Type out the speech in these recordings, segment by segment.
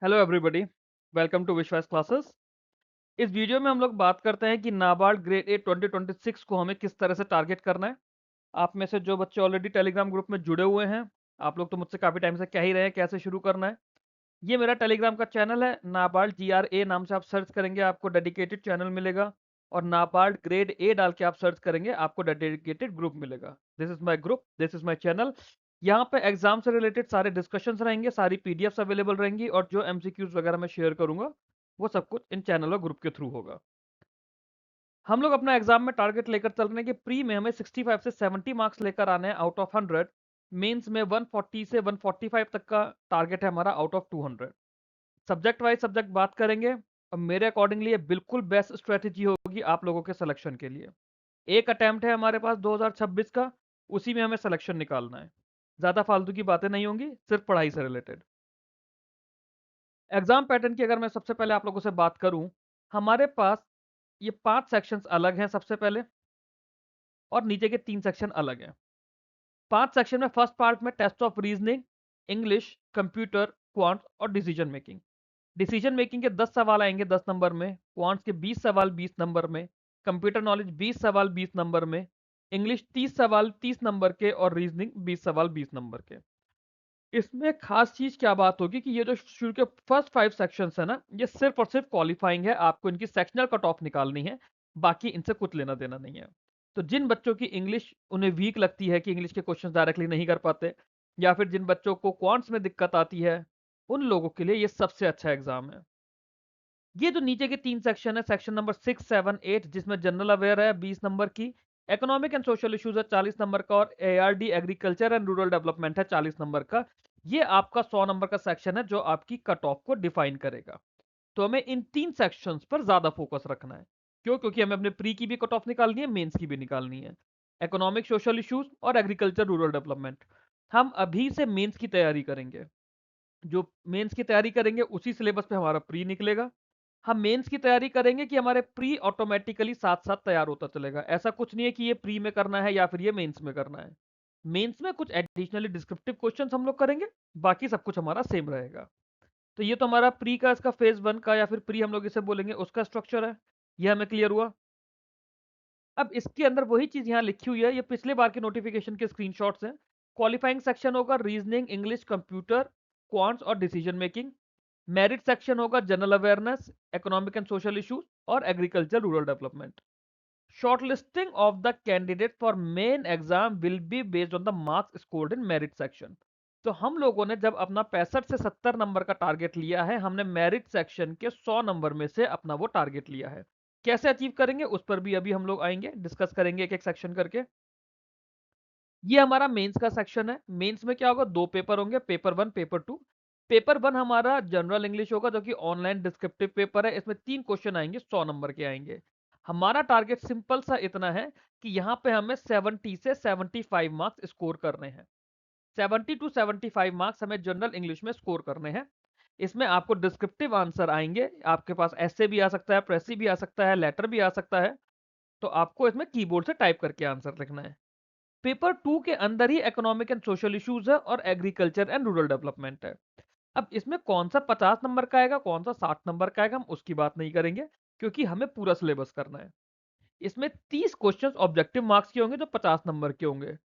Hello everybody, welcome to विश्वास classes. इस video में हम लोग बात करते हैं कि नाबार्ड ग्रेड ए 2026 को हमें किस तरह से टारगेट करना है। आप में से जो बच्चे ऑलरेडी टेलीग्राम ग्रुप में जुड़े हुए हैं, आप लोग तो मुझसे काफ़ी टाइम से कह ही रहे हैं कैसे शुरू करना है। ये मेरा टेलीग्राम का चैनल है, नाबार्ड GRA नाम से आप सर्च करेंगे आपको डेडिकेटेड चैनल मिलेगा, और नाबार्ड ग्रेड ए डाल के आप सर्च करेंगे आपको डेडिकेटेड ग्रुप मिलेगा। This is my group, this is my channel. यहाँ पे एग्जाम से रिलेटेड सारे डिस्कशंस रहेंगे, सारी पीडीएफ्स अवेलेबल रहेंगी, और जो एमसीक्यूज वगैरह मैं शेयर करूंगा वो सब कुछ इन चैनल और ग्रुप के थ्रू होगा। हम लोग अपना एग्जाम में टारगेट लेकर चल रहे हैं कि प्री में हमें 65 से 70 मार्क्स लेकर आने हैं आउट ऑफ 100। मेंस में 140 से 145 तक का टारगेट है हमारा out of 200। Subject wise subject बात करेंगे, और मेरे अकॉर्डिंगली ये बिल्कुल बेस्ट स्ट्रेटेजी होगी आप लोगों के सिलेक्शन के लिए। एक अटेम्प्ट है हमारे पास 2026 का, उसी में हमें सिलेक्शन निकालना है। ज्यादा फालतू की बातें नहीं होंगी, सिर्फ पढ़ाई से रिलेटेड। एग्जाम पैटर्न की अगर मैं सबसे पहले आप लोगों से बात करूं, हमारे पास ये 5 सेक्शंस अलग हैं सबसे पहले, और नीचे के 3 सेक्शन अलग हैं। 5 सेक्शन में फर्स्ट पार्ट में test of reasoning, English, computer, quant और डिसीजन मेकिंग। डिसीजन मेकिंग के 10 सवाल आएंगे 10 नंबर में, क्वांट्स के 20 सवाल 20 नंबर में, कंप्यूटर नॉलेज 20 सवाल 20 नंबर में, इंग्लिश 30 सवाल 30 नंबर के, और रीजनिंग 20 सवाल 20 नंबर के। इसमें खास चीज क्या बात होगी कि ये जो शुरू के फर्स्ट 5 सेक्शंस है ना, ये सिर्फ और सिर्फ क्वालिफाइंग है, आपको इनकी सेक्शनल कट ऑफ निकालनी है, बाकी इनसे कुछ लेना देना नहीं है। तो जिन बच्चों की इंग्लिश उन्हें वीक लगती है कि इंग्लिश के क्वेश्चन डायरेक्टली नहीं कर पाते, या फिर जिन बच्चों को क्वांट्स में दिक्कत आती है, उन लोगों के लिए ये सबसे अच्छा एग्जाम है। ये जो नीचे के 3 सेक्शन है, सेक्शन नंबर 6, 7, 8, जिसमें जनरल अवेयर है 20 नंबर की, इकोनॉमिक एंड सोशल इश्यूज है 40 नंबर का, और ARD agriculture and rural development है 40 नंबर का। ये आपका 100 नंबर का सेक्शन है जो आपकी कट ऑफ को डिफाइन करेगा। तो हमें इन 3 सेक्शंस पर ज्यादा फोकस रखना है। क्यों? क्योंकि हमें अपने प्री की भी कट ऑफ निकालनी है, मेंस की भी निकालनी है। इकोनॉमिक सोशल इश्यूज और एग्रीकल्चर रूरल डेवलपमेंट हम अभी से मेंस की तैयारी करेंगे। जो मेंस की तैयारी करेंगे उसी सिलेबस पे हमारा प्री निकलेगा। हम मेंस की तैयारी करेंगे कि हमारे प्री ऑटोमेटिकली साथ साथ तैयार होता चलेगा। ऐसा कुछ नहीं है कि ये प्री में करना है या फिर ये मेंस में करना है। मेंस में कुछ एडिशनली डिस्क्रिप्टिव क्वेश्चंस हम लोग करेंगे, बाकी सब कुछ हमारा सेम रहेगा। तो ये तो हमारा प्री का, इसका फेज 1 का, या फिर प्री हम लोग इसे बोलेंगे, उसका स्ट्रक्चर है। ये हमें क्लियर हुआ। अब इसके अंदर वही चीज यहाँ लिखी हुई है, ये पिछले बार के नोटिफिकेशन के स्क्रीनशॉट्स हैं। क्वालिफाइंग सेक्शन होगा रीजनिंग, इंग्लिश, कंप्यूटर, क्वांट्स और डिसीजन मेकिंग। मेरिट सेक्शन होगा general awareness, economic and social issues और agriculture rural development. Shortlisting of the candidate for main exam will be based on the marks scored in merit section. तो हम लोगों ने जब अपना 65 से 70 नंबर का टारगेट लिया है, हमने मेरिट सेक्शन के 100 नंबर में से अपना वो टारगेट लिया है। कैसे अचीव करेंगे उस पर भी अभी हम लोग आएंगे, डिस्कस करेंगे एक एक सेक्शन करके। ये हमारा मेंस का सेक्शन है। मेंस में क्या होगा, 2 पेपर होंगे, पेपर 1, पेपर 2। पेपर 1 हमारा जनरल इंग्लिश होगा, जो कि ऑनलाइन डिस्क्रिप्टिव पेपर है। इसमें 3 क्वेश्चन आएंगे, 100 नंबर के आएंगे। हमारा टारगेट सिंपल सा इतना है कि यहाँ पे हमें 70 से 75 मार्क्स स्कोर करने हैं। 70 टू 75 मार्क्स हमें जनरल इंग्लिश में स्कोर करने हैं। इसमें आपको डिस्क्रिप्टिव आंसर आएंगे, आपके पास ऐसे भी आ सकता है, प्रेसी भी आ सकता है, लेटर भी आ सकता है। तो आपको इसमें कीबोर्ड से टाइप करके आंसर लिखना है। पेपर 2 के अंदर ही इकोनॉमिक एंड सोशल इश्यूज है, और एग्रीकल्चर एंड रूरल डेवलपमेंट है। अब इसमें कौन सा 50 नंबर का आएगा, कौन सा 60 नंबर का आएगा, हम उसकी बात नहीं करेंगे, क्योंकि हमें पूरा सिलेबस करना है। इसमें 30 क्वेश्चंस ऑब्जेक्टिव मार्क्स के होंगे जो 50 नंबर के होंगे।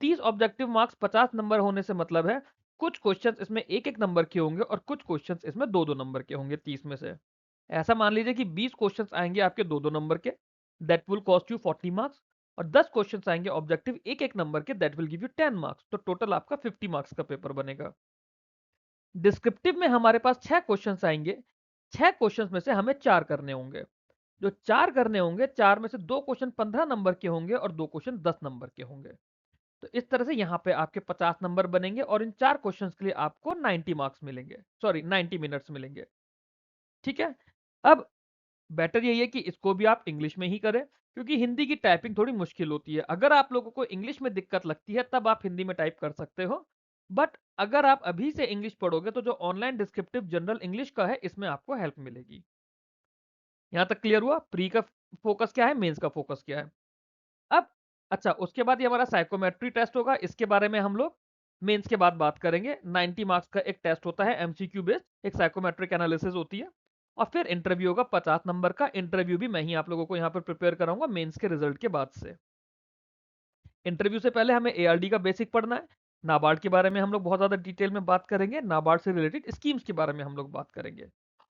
30 ऑब्जेक्टिव मार्क्स 50 नंबर होने से मतलब है कुछ क्वेश्चंस इसमें एक एक नंबर के होंगे, और कुछ क्वेश्चंस इसमें दो दो नंबर के होंगे 30 में से। ऐसा मान लीजिए कि 20 क्वेश्चंस आएंगे आपके दो दो नंबर के, that will cost you 40 marks. और 10 क्वेश्चंस आएंगे ऑब्जेक्टिव एक एक नंबर के, that will give you 10 marks. तो टोटल आपका 50 मार्क्स का पेपर बनेगा। डिस्क्रिप्टिव में हमारे पास 6 क्वेश्चंस आएंगे। 6 क्वेश्चंस में से हमें 4 करने होंगे। जो 4 करने होंगे, 4 में से 2 क्वेश्चन 15 नंबर के होंगे, और 2 क्वेश्चन 10 नंबर के होंगे। तो इस तरह से यहाँ पे आपके 50 नंबर बनेंगे, और इन 4 क्वेश्चंस के लिए आपको 90 मार्क्स मिलेंगे, सॉरी 90 मिनट्स मिलेंगे। ठीक है। अब बेटर यही है कि इसको भी आप इंग्लिश में ही करें, क्योंकि हिंदी की टाइपिंग थोड़ी मुश्किल होती है। अगर आप लोगों को इंग्लिश में दिक्कत लगती है तब आप हिंदी में टाइप कर सकते हो, बट अगर आप अभी से इंग्लिश पढ़ोगे तो जो ऑनलाइन डिस्क्रिप्टिव जनरल इंग्लिश का है, इसमें आपको हेल्प मिलेगी। यहां तक क्लियर हुआ? प्री का फोकस क्या है, मेंस का फोकस क्या है। अब अच्छा, उसके बाद ये हमारा साइकोमेट्री टेस्ट होगा, इसके बारे में हम लोग मेंस के बाद बात करेंगे। 90 मार्क्स का एक टेस्ट होता है एमसीक्यू बेस्ड, एक साइकोमेट्रिक एनालिसिस होती है, और फिर इंटरव्यू होगा 50 नंबर का। इंटरव्यू भी मैं ही आप लोगों को यहाँ पर प्रिपेयर कराऊंगा मेंस के रिजल्ट के बाद से। इंटरव्यू से पहले हमें एआरडी का बेसिक पढ़ना है। नाबार्ड के बारे में हम लोग बहुत ज्यादा डिटेल में बात करेंगे, नाबार्ड से रिलेटेड स्कीम्स के बारे में हम लोग बात करेंगे,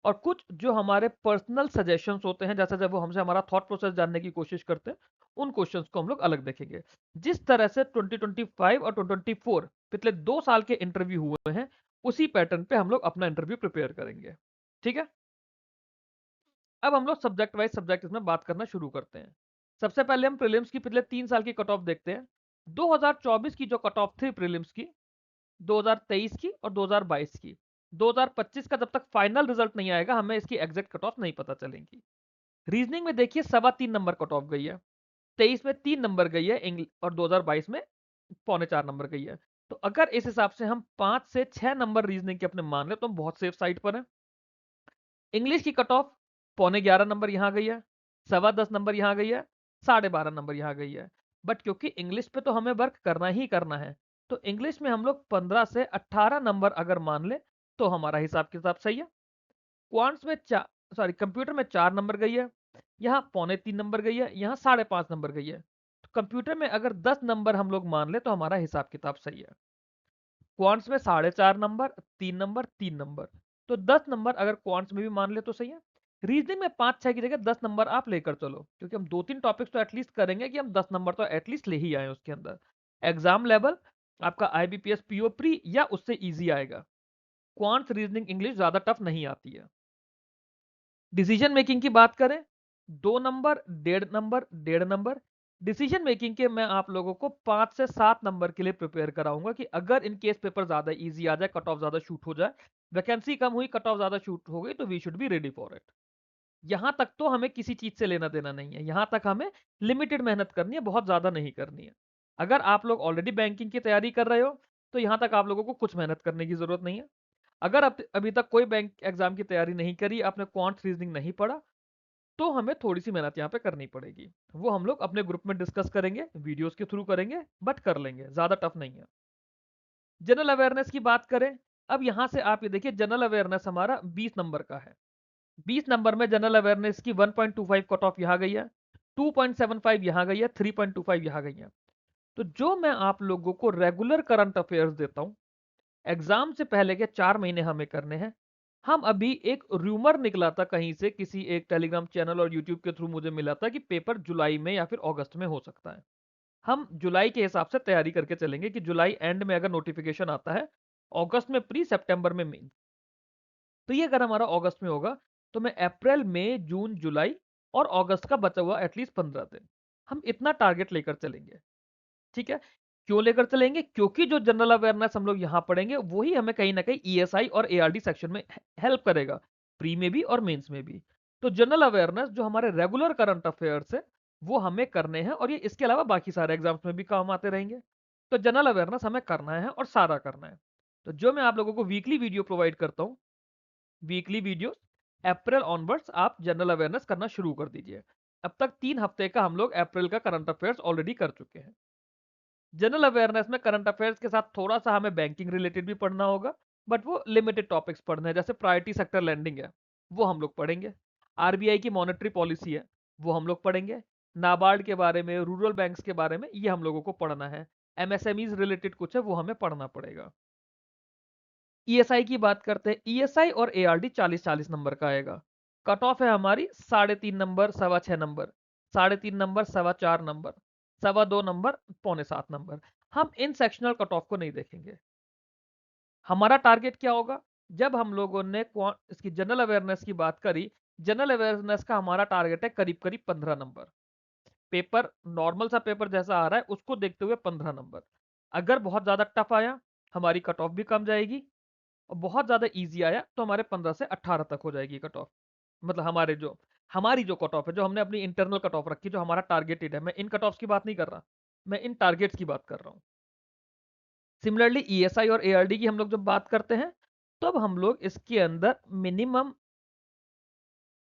और कुछ जो हमारे पर्सनल सजेशंस होते हैं, जैसे जब वो हमसे हमारा थॉट प्रोसेस जानने की कोशिश करते हैं, उन क्वेश्चंस को हम लोग अलग देखेंगे। जिस तरह से 2025 और 2024 पिछले 2 साल के इंटरव्यू हुए हैं, उसी पैटर्न पे हम लोग अपना इंटरव्यू प्रिपेयर करेंगे। ठीक है, अब हम लोग सब्जेक्ट वाइज सब्जेक्ट इसमें बात करना शुरू करते हैं। सबसे पहले हम प्रीलिम्स की पिछले 3 साल की कट ऑफ देखते हैं। 2024 की जो कट ऑफ थी प्रीलिम्स की, 2023 की और 2022 की। 2025 का जब तक फाइनल रिजल्ट नहीं आएगा, हमें इसकी एग्जैक्ट कट ऑफ नहीं पता चलेंगी। रीजनिंग में देखिए 3.25 नंबर कट ऑफ गई है, 23 में 3 नंबर गई है इंग्लिश, और 2022 में 3.25 नंबर गई है। तो अगर इस हिसाब से हम 5 से 6 नंबर रीजनिंग के अपने मान ले, तो हम बहुत सेफ साइड पर हैं। इंग्लिश की कट ऑफ 11.25 नंबर यहाँ गई है, 10.25 नंबर यहाँ गई है, 12.5 नंबर यहाँ गई है। बट क्योंकि इंग्लिश पे तो हमें वर्क करना ही करना है, तो इंग्लिश में हम लोग 15 से 18 नंबर अगर मान ले, तो हमारा हिसाब किताब सही है। क्वांट्स में कंप्यूटर में 4 नंबर गई है, यहाँ 3.25 नंबर गई है, यहाँ 5.5 नंबर गई है। तो कंप्यूटर में अगर 10 नंबर हम लोग मान ले, तो हमारा हिसाब किताब सही है। क्वांट्स में 4.5 नंबर, 3 नंबर, 3 नंबर, तो 10 नंबर अगर क्वांट्स में भी मान ले तो सही है। रीजनिंग में 5-6 की जगह 10 नंबर आप लेकर चलो, क्योंकि हम 2-3 टॉपिक्स तो एटलीस्ट करेंगे कि हम 10 नंबर तो एटलीस्ट ले ही आए उसके अंदर। एग्जाम लेवल आपका आईबीपीएस पीओ प्री या उससे इजी आएगा। क्वांट्स रीजनिंग इंग्लिश ज्यादा टफ नहीं आती है। डिसीजन मेकिंग की बात करें, 2 number, 1.5 number, 1.5 number. Decision making के मैं आप लोगों को 5 से 7 नंबर के लिए प्रिपेयर कराऊंगा, कि अगर इन केस पेपर ज्यादा इजी आ जाए, कट ऑफ ज्यादा शूट हो जाए, वैकेंसी कम हुई, कट ऑफ ज्यादा शूट हो गई, तो we should be ready for it. यहां तक तो हमें किसी चीज से लेना देना नहीं है, यहां तक हमें लिमिटेड मेहनत करनी है, बहुत ज्यादा नहीं करनी है। अगर आप लोग ऑलरेडी बैंकिंग की तैयारी कर रहे हो, तो यहां तक आप लोगों को कुछ मेहनत करने की जरूरत नहीं है। अगर आप अभी तक कोई बैंक एग्जाम की तैयारी नहीं करी, आपने क्वांट रीजनिंग नहीं पढ़ा, तो हमें थोड़ी सी मेहनत यहाँ पे करनी पड़ेगी। वो हम लोग अपने ग्रुप में डिस्कस करेंगे, वीडियोस के थ्रू करेंगे, बट कर लेंगे, ज्यादा टफ नहीं है। जनरल अवेयरनेस की बात करें, अब यहां से आप ये देखिए, जनरल अवेयरनेस हमारा 20 नंबर का है। 20 नंबर में जनरल अवेयरनेस की 1.25 कट ऑफ यहाँ गई है, 2.75 यहाँ गई है, 3.25 यहाँ गई है। तो जो मैं आप लोगों को रेगुलर करंट अफेयर्स देता हूं, एग्जाम से पहले के 4 महीने हमें करने हैं। हम अभी एक रूमर निकला था कहीं से, किसी एक टेलीग्राम चैनल और यूट्यूब के थ्रू मुझे मिला था कि पेपर जुलाई में या फिर अगस्त में हो सकता है। हम जुलाई के हिसाब से तैयारी करके चलेंगे, कि जुलाई एंड में अगर नोटिफिकेशन आता है, अगस्त में प्री, सितंबर में मेन। तो ये अगर हमारा अगस्त में होगा, तो मैं अप्रैल, मई, जून, जुलाई और अगस्त का बचा हुआ एटलीस्ट 15 दिन, हम इतना टारगेट लेकर चलेंगे। ठीक है, क्यों लेकर चलेंगे? क्योंकि जो जनरल अवेयरनेस हम लोग यहां पढ़ेंगे, वही हमें कहीं ना कहीं ईएसआई और एआरडी सेक्शन में हेल्प करेगा, प्री में भी और मेंस में भी। तो जनरल अवेयरनेस जो हमारे रेगुलर करंट अफेयर्स है, वो हमें करने हैं, और ये इसके अलावा बाकी सारे एग्जाम्स में भी काम आते रहेंगे। तो जनरल अवेयरनेस हमें करना है, और सारा करना है। तो जो मैं आप लोगों को वीकली वीडियो प्रोवाइड करता हूँ, वीकली वीडियो, अप्रैल ऑनवर्ड्स आप जनरल अवेयरनेस करना शुरू कर दीजिए। अब तक 3 हफ्ते का हम लोग अप्रैल का करंट अफेयर्स ऑलरेडी कर चुके हैं। जनरल अवेयरनेस में करंट अफेयर्स के साथ थोड़ा सा हमें बैंकिंग रिलेटेड भी पढ़ना होगा, बट वो लिमिटेड टॉपिक्स पढ़ने हैं, जैसे प्रायोरिटी सेक्टर लैंडिंग है, वो हम लोग पढ़ेंगे। आरबीआई की मॉनेटरी पॉलिसी है, वो हम लोग पढ़ेंगे। नाबार्ड के बारे में, रूरल बैंक्स के बारे में, ये हम लोगों को पढ़ना है। एमएसएमईज रिलेटेड कुछ है, वो हमें पढ़ना पड़ेगा। ईएसआई की बात करते हैं, ईएसआई और एआरडी 40-40 नंबर का आएगा। कट ऑफ है हमारी 3.5 number, 6.25 number, 3.5 number, 4.25 number, 2.25 number, 6.25 number. हम इन सेक्शनल कट ऑफ को नहीं देखेंगे। हमारा टारगेट क्या होगा? जब हम लोगों ने इसकी जनरल अवेयरनेस की बात करी, जनरल अवेयरनेस का हमारा टारगेट है करीब करीब 15 नंबर। पेपर नॉर्मल सा पेपर जैसा आ रहा है, उसको देखते हुए 15 नंबर। अगर बहुत ज्यादा टफ आया, हमारी कट ऑफ भी कम जाएगी, और बहुत ज्यादा इजी आया, तो हमारे 15 से 18 तक हो जाएगी कट ऑफ। मतलब हमारी जो कट ऑफ है, जो हमने अपनी इंटरनल कट ऑफ रखी, जो हमारा टारगेटेड है, मैं इन कट ऑफ की बात नहीं कर रहा, मैं इन टारगेट्स की बात कर रहा हूं। सिमिलरली ईएसआई और एआरडी की हम लोग जब बात करते हैं, तब हम लोग इसके अंदर मिनिमम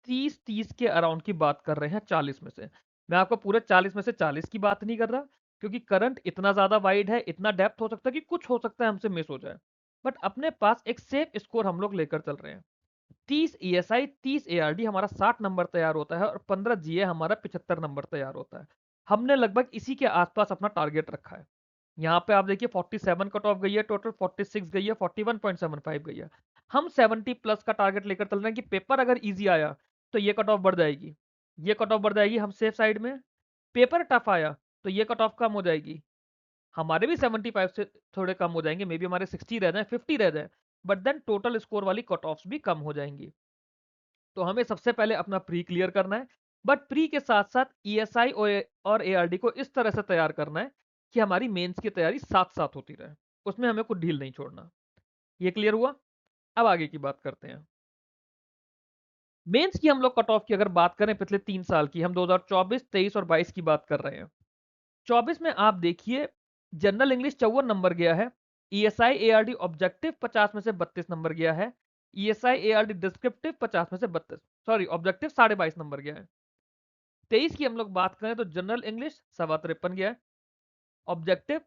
30 के अराउंड की बात कर रहे हैं, 40 में से। मैं आपको पूरे 40 में से 40 की बात नहीं कर रहा, क्योंकि करंट इतना ज़्यादा वाइड है, इतना डेप्थ हो सकता है कि कुछ हो सकता है हमसे मिस हो जाए। बट अपने पास एक सेफ स्कोर हम लोग लेकर चल रहे हैं। 30 ईएसआई, 30 एआरडी हमारा 60 नंबर तैयार होता है और 15 जीए हमारा 75 नंबर तैयार होता है। हमने लगभग इसी के आसपास अपना टारगेट रखा है। यहाँ पे आप देखिए 47 कट ऑफ गई है, टोटल 46 गई है, 41.75 गई है। हम 70 प्लस का टारगेट लेकर चल रहे हैं कि पेपर अगर इजी आया तो ये कट ऑफ बढ़ जाएगी, ये कट ऑफ बढ़ जाएगी, हम सेफ साइड में। पेपर टफ आया तो ये कट ऑफ कम हो जाएगी, हमारे भी 75 से थोड़े कम हो जाएंगे, मे बी हमारे 60 रह जाए, 50 रह जाए, बट देन टोटल स्कोर वाली कट ऑफ्स भी कम हो जाएंगी। तो हमें सबसे पहले अपना प्री क्लियर करना है, बट प्री के साथ साथ ईएसआई और एआरडी को इस तरह से तैयार करना है कि हमारी मेंस की तैयारी साथ साथ होती रहे, उसमें हमें कुछ ढील नहीं छोड़ना। ये क्लियर हुआ? अब आगे की बात करते हैं। मेंस की हम लोग कट ऑफ की अगर बात करें पिछले 3 साल की, हम 2024, 23 और 22 की बात कर रहे हैं। 24 में आप देखिए जनरल इंग्लिश 54 नंबर गया है, ईएसआई एआरडी ऑब्जेक्टिव 50 में से 32 नंबर गया है, ईएसआई एआरडी डिस्क्रिप्टिव 50 में से 32, सॉरी ऑब्जेक्टिव 22.5 नंबर गया है। 23 की हम लोग बात करें तो जनरल इंग्लिश 53 गया है, ऑब्जेक्टिव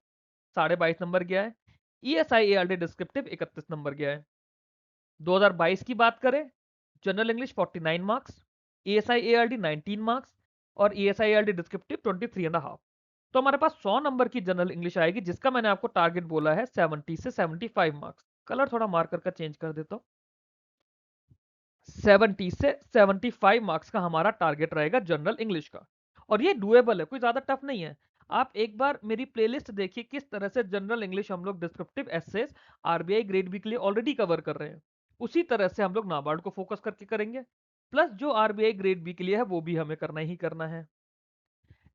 22.5 नंबर गया है, ईएसआई एआरडी डिस्क्रिप्टिव 31 नंबर गया है। 2022 की बात करें, general English 49 marks, ESI ARD 19 marks और ईएसआई एआरडी डिस्क्रिप्टिव 23.5। तो हमारे पास 100 नंबर की जनरल इंग्लिश आएगी, जिसका मैंने आपको टारगेट बोला है 70 से 75 मार्क्स। कलर थोड़ा मार्कर का चेंज कर देता हूं। 70 से 75 मार्क्स का हमारा टारगेट रहेगा जनरल इंग्लिश का, और ये डुएबल है, कोई ज्यादा टफ नहीं है। आप एक बार मेरी प्लेलिस्ट देखिए किस तरह से जनरल इंग्लिश हम लोग descriptive essays RBI grade B के लिए ऑलरेडी कवर कर रहे हैं, उसी तरह से हम लोग नाबार्ड को फोकस करके करेंगे, प्लस जो आरबीआई ग्रेड बी के लिए है वो भी हमें करना ही करना है।